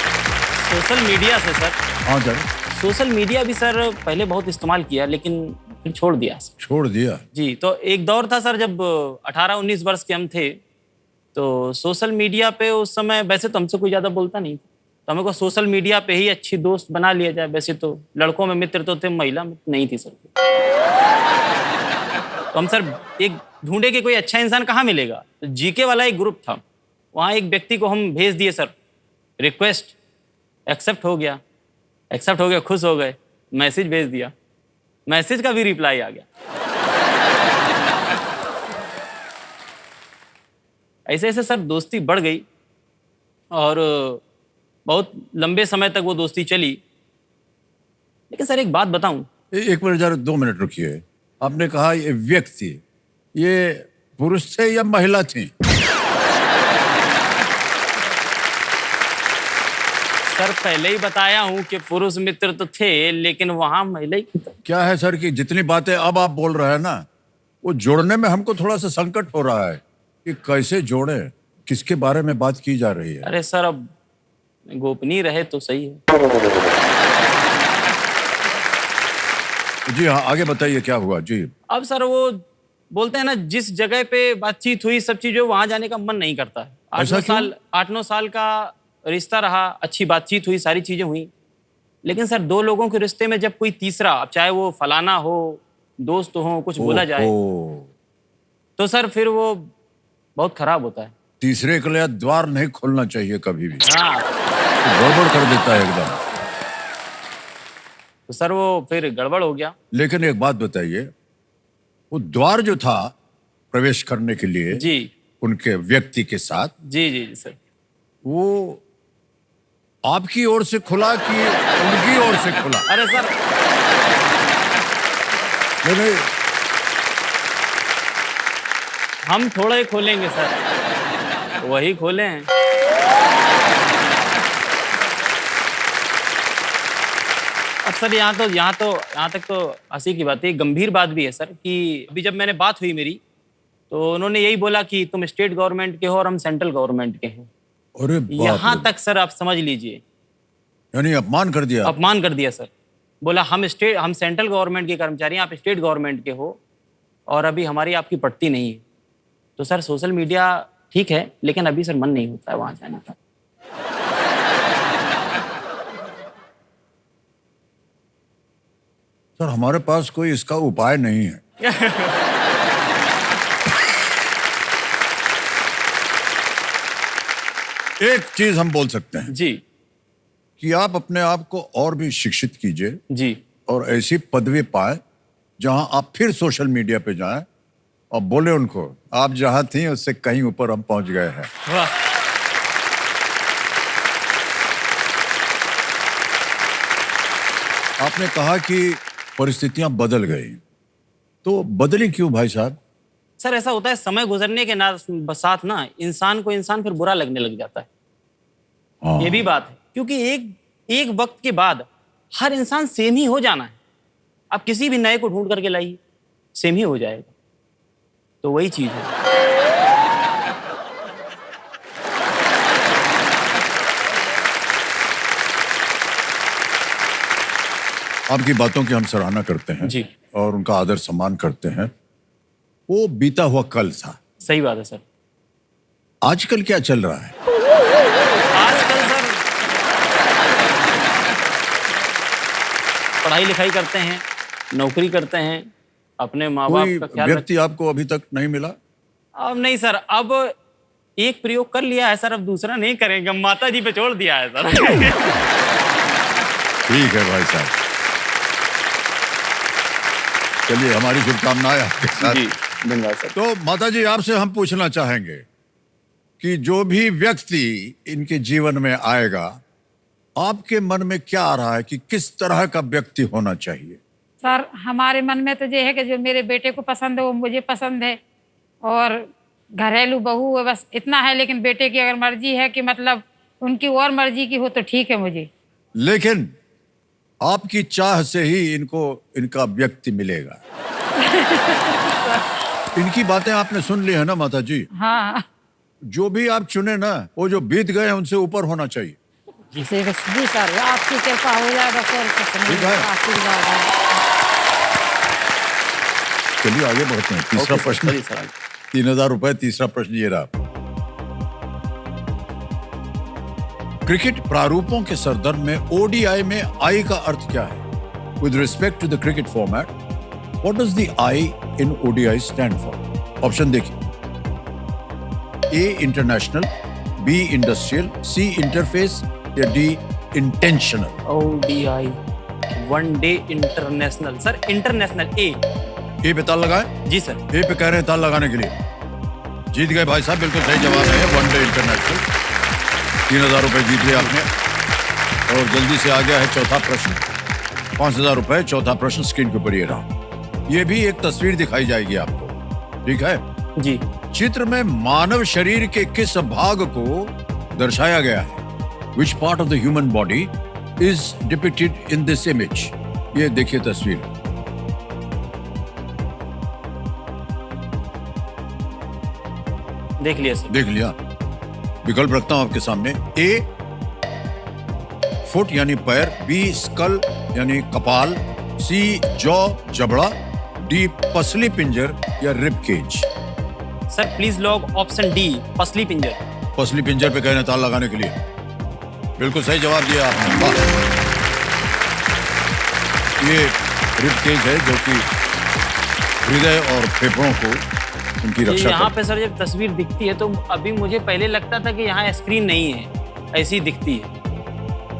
सोशल मीडिया से सर, हाँ सर, सोशल मीडिया भी सर पहले बहुत इस्तेमाल किया, लेकिन फिर छोड़ दिया सर। छोड़ दिया। जी, तो एक दौर था सर जब 18-19 वर्ष के हम थे, तो सोशल मीडिया पे उस समय, वैसे तो हमसे कोई ज़्यादा बोलता नहीं था, तो हमें को सोशल मीडिया पे ही अच्छी दोस्त बना लिया जाए। वैसे तो लड़कों में मित्र तो थे, महिला मित्र नहीं थी सर। तो हम सर एक ढूंढे कि कोई अच्छा इंसान कहाँ मिलेगा, तो जीके वाला एक ग्रुप था, वहाँ एक व्यक्ति को हम भेज दिए सर रिक्वेस्ट, एक्सेप्ट हो गया। खुश हो गए, मैसेज भेज दिया, मैसेज का भी रिप्लाई आ गया। ऐसे ऐसे सर दोस्ती बढ़ गई और बहुत लंबे समय तक वो दोस्ती चली। लेकिन सर एक बात बताऊं, एक मिनट जरा 2 मिनट रुकिए। आपने कहा ये व्यक्ति, ये पुरुष थे या महिला थी? सर पहले ही बताया हूं कि पुरुष मित्र तो थे, लेकिन वहां महिला ही थी। क्या है सर कि जितनी बातें अब आप बोल रहे हैं ना, वो जोड़ने में हमको थोड़ा सा संकट हो रहा है कि कैसे जोड़े, किसके बारे में बात की जा रही है। अरे सर अब गोपनीय रहे तो सही है। जी हाँ, आगे बताइए क्या हुआ जी। अब सर वो बोलते हैं ना, जिस जगह पे बातचीत हुई सब चीजें, वहां जाने का मन नहीं करता है। 8-9 साल का रिश्ता रहा, अच्छी बातचीत हुई, सारी चीजें हुई, लेकिन सर 2 लोगों के रिश्ते में जब कोई तीसरा, अब चाहे वो फलाना हो, दोस्त हो, कुछ बोला जाए, तो सर फिर वो बहुत खराब होता है। तीसरे के लिए द्वार नहीं खोलना चाहिए कभी भी। हाँ, तो गड़बड़ कर देता है एकदम। तो सर वो फिर गड़बड़ हो गया। लेकिन एक बात बताइए, वो द्वार जो था प्रवेश करने के लिए जी उनके व्यक्ति के साथ, जी जी सर, वो आपकी ओर से खुला कि उनकी ओर से खुला? अरे सर नहीं, हम थोड़ा ही खोलेंगे सर, वही खोले हैं। अब सर यहाँ तक तो हंसी की बात है, गंभीर बात भी है सर कि अभी जब मैंने बात हुई मेरी, तो उन्होंने यही बोला कि तुम स्टेट गवर्नमेंट के हो और हम सेंट्रल गवर्नमेंट के हैं। अरे बाप यहाँ रे। तक सर आप समझ लीजिए, यानी अपमान कर दिया। अपमान कर दिया सर। बोला हम सेंट्रल गवर्नमेंट के कर्मचारी हैं, आप स्टेट गवर्नमेंट के हो और अभी हमारी आपकी पड़ती नहीं है। तो सर सोशल मीडिया ठीक है, लेकिन अभी सर मन नहीं होता है वहां जाने का। सर हमारे पास कोई इसका उपाय नहीं है। एक चीज हम बोल सकते हैं जी कि आप अपने आप को और भी शिक्षित कीजिए जी। और ऐसी पदवी पाए जहां आप फिर सोशल मीडिया पे जाएं और बोले उनको आप जहां थी उससे कहीं ऊपर हम पहुंच गए हैं। वाह। आपने कहा कि परिस्थितियां बदल गई, तो बदली क्यों भाई साहब? सर ऐसा होता है, समय गुजरने के साथ ना इंसान को इंसान फिर बुरा लगने लग जाता है। हाँ। ये भी बात है, क्योंकि एक वक्त के बाद हर इंसान सेम ही हो जाना है। आप किसी भी नए को ढूंढ करके लाइए, सेम ही हो जाएगा। तो वही चीज है। आपकी बातों की हम सराहना करते हैं जी। और उनका आदर सम्मान करते हैं। वो बीता हुआ कल था। सही बात है सर। आजकल क्या चल रहा है? आजकल सर पढ़ाई लिखाई करते हैं, नौकरी करते हैं, अपने माँ बाप कोई का ख्याल व्यक्ति आपको अभी तक नहीं मिला? अब नहीं सर, अब एक प्रयोग कर लिया है सर, अब दूसरा नहीं करेंगे, माता जी पे छोड़ दिया है सर। ठीक है भाई साहब, चलिए हमारी शुभकामनाएं आपके साथ। जी धन्यवाद सर। तो माता जी आपसे हम पूछना चाहेंगे कि जो भी व्यक्ति इनके जीवन में आएगा, आपके मन में क्या आ रहा है कि किस तरह का व्यक्ति होना चाहिए? सर हमारे मन में तो ये है कि जो मेरे बेटे को पसंद है वो मुझे पसंद है, और घरेलू बहू है, बस इतना है। लेकिन बेटे की अगर मर्जी है कि मतलब उनकी और मर्जी की हो तो ठीक है मुझे। लेकिन आपकी चाह से ही इनको इनका व्यक्ति मिलेगा। इनकी बातें आपने सुन ली है ना माता जी? हाँ जो भी आप चुने ना, वो जो बीत गए उनसे ऊपर होना चाहिए। जी सर, आपकी कृपा हो जाएगा सर। ठीक है। आशीर्वाद है। चलिए आगे बढ़ते हैं। तीसरा ओके सर, प्रश्न, चलिए सर। 3000 रुपए। तीसरा प्रश्न ये रहा। क्रिकेट प्रारूपों के संदर्भ में ओडीआई में आई का अर्थ क्या है? With respect to the cricket format, what does the I in ODI stand for? Option देखिए। A international, B industrial, C interface या D intentional? ODI one day international. Sir international. A पे ताल लगाए। जी सर। ए पे कह रहे हैं ताल लगाने के लिए। जीत गए भाई साहब, बिल्कुल सही जवाब है वनडे इंटरनेशनल। 3000 रुपए जीत लिया आपने। और जल्दी से आ गया है चौथा प्रश्न। 5000 रुपए। चौथा प्रश्न स्क्रीन के ऊपर ये रहा। ये भी एक तस्वीर दिखाई जाएगी आपको, ठीक है? जी। चित्र में मानव शरीर के किस भाग को दर्शाया गया है? Which part of the human body is depicted in this image? ये देखिए तस्वीर। देख लिया सर। देख लिया। विकल्प रखता हूं आपके सामने। ए फुट यानी पैर, बी स्कल यानी कपाल, सी जॉ जबड़ा, डी पसली पिंजर या rib cage? Sir please lock option D, पसली पिंजर। पसली पिंजर पे कहने ताल लगाने के लिए। बिल्कुल सही जवाब दिया आपने। वाह। ये रिब केज है जो कि हृदय और फेफड़ों को उनकी रक्षा यहाँ करता पे सर जब तस्वीर दिखती है तो अभी मुझे पहले लगता था कि यहाँ स्क्रीन नहीं है, ऐसी दिखती है।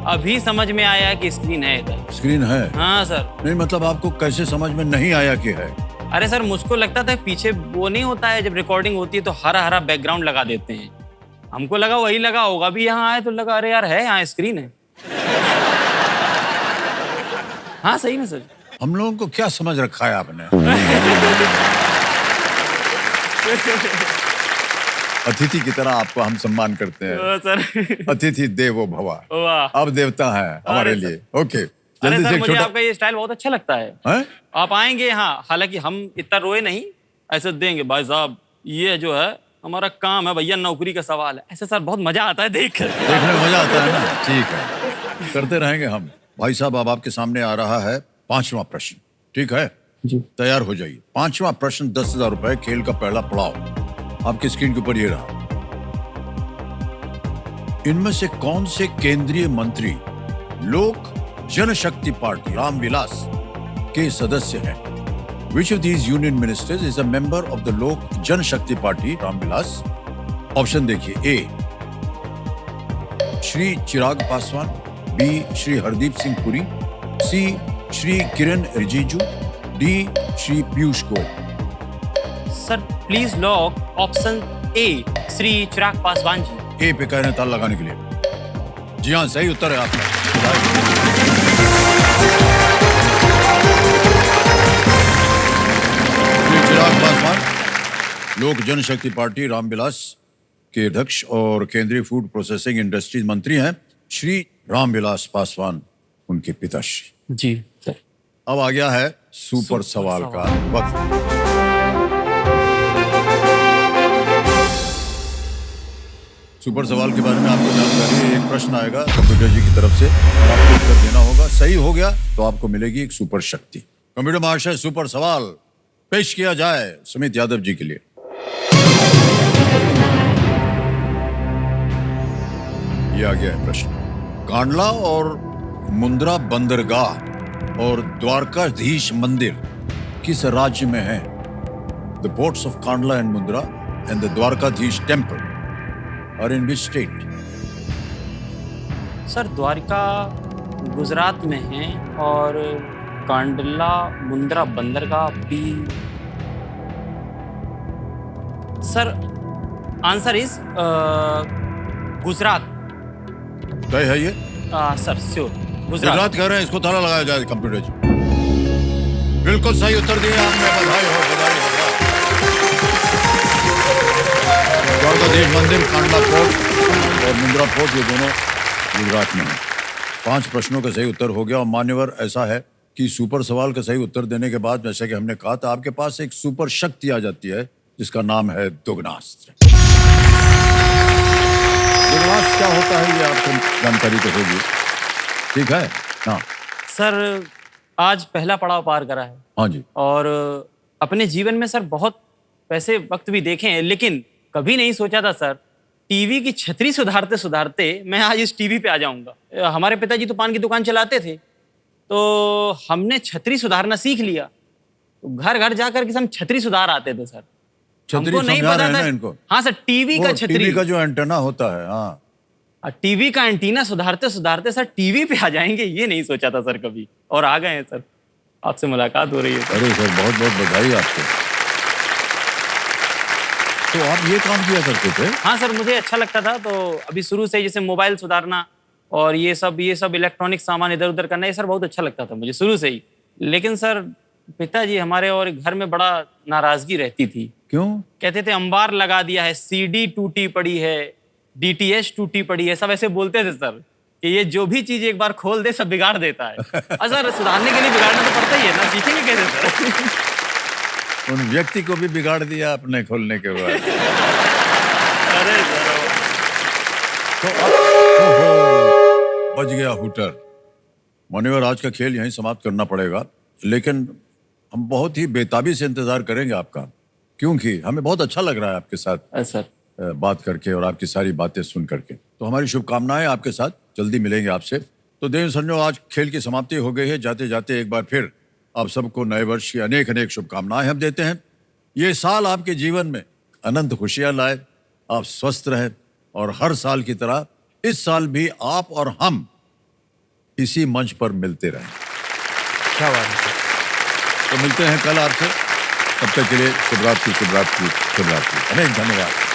अभी समझ में आया कि स्क्रीन है इधर। है। स्क्रीन है? हाँ सर। नहीं मतलब आपको कैसे समझ में नहीं आया कि है? अरे सर मुझको लगता था पीछे वो नहीं होता है जब रिकॉर्डिंग होती है तो हरा हरा बैकग्राउंड लगा देते हैं, हमको लगा वही लगा होगा। अभी यहाँ आए तो लगा अरे यार है, यहाँ स्क्रीन है। हाँ सही ना सर। हम लोगों को क्या समझ रखा है आपने? अतिथि की तरह आपको हम सम्मान करते हैं। सर अतिथि देवो भवा। वाह। अब देवता है हमारे अरे लिए। ओके अरे जल्दी सर से एक मुझे छोटा। आपका ये स्टाइल बहुत अच्छा लगता है। हैं? आप आएंगे यहाँ, हालांकि हम इतना रोए नहीं, ऐसे देंगे भाई साहब ये जो है हमारा काम है भैया, नौकरी का सवाल है। ऐसे सर बहुत मजा आता है देख कर। देखने में मजा आता है ना? ठीक है, करते रहेंगे हम। भाई साहब अब आपके सामने आ रहा है 5वां प्रश्न, ठीक है? जी। तैयार हो जाइए। 5वां प्रश्न 10,000 रुपए, खेल का पहला पड़ाव। आपकी स्क्रीन के ऊपर ये रहा। इनमें से कौन से केंद्रीय मंत्री लोक जनशक्ति पार्टी रामविलास के सदस्य हैं? Which of these union ministers is a member of the लोक जनशक्ति पार्टी रामविलास? ऑप्शन देखिए, A Shri Chirag Paswan, B Shri Hardeep Singh Puri, C Shri Kiran Rijiju, D Shri Piyush Goyal. Sir please lock option A Shri Chirag Paswan ji. A पे कह रहे हैं ताला लगाने के लिए। जी हाँ, सही उत्तर है आपका। श्री चिराग पासवान लोक जनशक्ति पार्टी रामविलास के अध्यक्ष और केंद्रीय फूड प्रोसेसिंग इंडस्ट्रीज मंत्री हैं श्री रामविलास पासवान, उनके पिताश्री। जी सर। अब आ गया है सुपर सवाल का वक्त। सुपर सवाल के बारे में आपको जानकारी है। एक प्रश्न आएगा कंप्यूटर जी की तरफ से, आपको उत्तर देना होगा। सही हो गया तो आपको मिलेगी एक सुपर शक्ति। कंप्यूटर महाशय, सुपर सवाल पेश किया जाए सुमित यादव जी के लिए। ये आ गया है प्रश्न। कांडला और मुंद्रा बंदरगाह और द्वारकाधीश मंदिर किस राज्य में है? The ports of Kandla and Mundra and the Dwarkadhish temple are in which state? Sir Dwarka Gujarat में है और कांडला मुंद्रा बंदरगाह भी। Sir answer is Gujarat. तय है ये? सर श्योर गुजरात कह रहे हैं, इसको ताला लगाया जाए कंप्यूटर जी। बिल्कुल सही उत्तर दिया आपने, बधाई हो, बधाई हो। द्वारकाधीश मंदिर, कांडला फोर्ट और मुंद्रा फोर्ट ये दोनों गुजरात में हैं। 5 प्रश्नों का सही उत्तर हो गया और मान्यवर ऐसा है कि सुपर सवाल का सही उत्तर देने के बाद जैसे कि हमने कहा था आपके पास एक सुपर शक्ति आ जाती है जिसका नाम है दुगनास्त्र। दुगनास्त्र क्या होता है ये आपको जानकारी तो होगी, ठीक है? हाँ सर आज पहला पड़ाव पार करा है। हाँ जी। और अपने जीवन में सर बहुत पैसे वक्त भी देखे हैं, लेकिन कभी नहीं सोचा था सर टीवी की छतरी सुधारते सुधारते मैं आज इस टीवी पे आ जाऊंगा। हमारे पिताजी तो पान की दुकान चलाते थे, तो हमने छतरी सुधारना सीख लिया। तो घर घर जाकर के हम छतरी सुधार आते थे सर। छतरी हमको नहीं समझा पता रहे हैं था। ना इनको? हाँ सर, टीवी का छतरी, टीवी का जो एंटेना होता है। हाँ, टीवी का एंटीना सुधारते सुधारते सर टीवी पे आ जाएंगे, ये नहीं सोचा था सर कभी, और आ गए हैं सर। आपसे मुलाकात हो रही है। अरे सर बहुत बहुत बधाई आपको। तो आप ये काम किया करते थे? हाँ सर, मुझे अच्छा लगता था। तो अभी शुरू से जैसे मोबाइल सुधारना और ये सब इलेक्ट्रॉनिक सामान इधर उधर करना, ये सर बहुत अच्छा लगता था मुझे शुरू से ही। लेकिन सर पिताजी हमारे और घर में बड़ा नाराजगी रहती थी। क्यों? कहते थे अंबार लगा दिया है, सीडी टूटी पड़ी है, डीटीएच टूटी पड़ी है, सब ऐसे बोलते थे सर कि ये जो भी चीज एक बार खोल दे सब बिगाड़ देता है। सर सुधारने के लिए बिगाड़ना तो पड़ता ही है ना, सीखेंगे कैसे सर? उन व्यक्ति को भी बिगाड़ दिया अपने खोलने के बाद। अरे सर तो बच गया हुटर। मान्यवर, आज का खेल यहीं समाप्त करना पड़ेगा, लेकिन हम बहुत ही बेताबी से इंतजार करेंगे आपका, क्योंकि हमें बहुत अच्छा लग रहा है आपके साथ सर बात करके और आपकी सारी बातें सुन करके। तो हमारी शुभकामनाएं आपके साथ, जल्दी मिलेंगे आपसे। तो देव संजो, आज खेल की समाप्ति हो गई है। जाते जाते एक बार फिर आप सबको नए वर्ष की अनेक अनेक शुभकामनाएं हम देते हैं। ये साल आपके जीवन में अनंत खुशियां लाए, आप स्वस्थ रहे और हर साल की तरह इस साल भी आप और हम इसी मंच पर मिलते रहें। क्या बात है। तो मिलते हैं कल आपसे, तब तक के लिए शुभ रात्रि, शुभ रात्रि, शुभ रात्रि। अनेक धन्यवाद।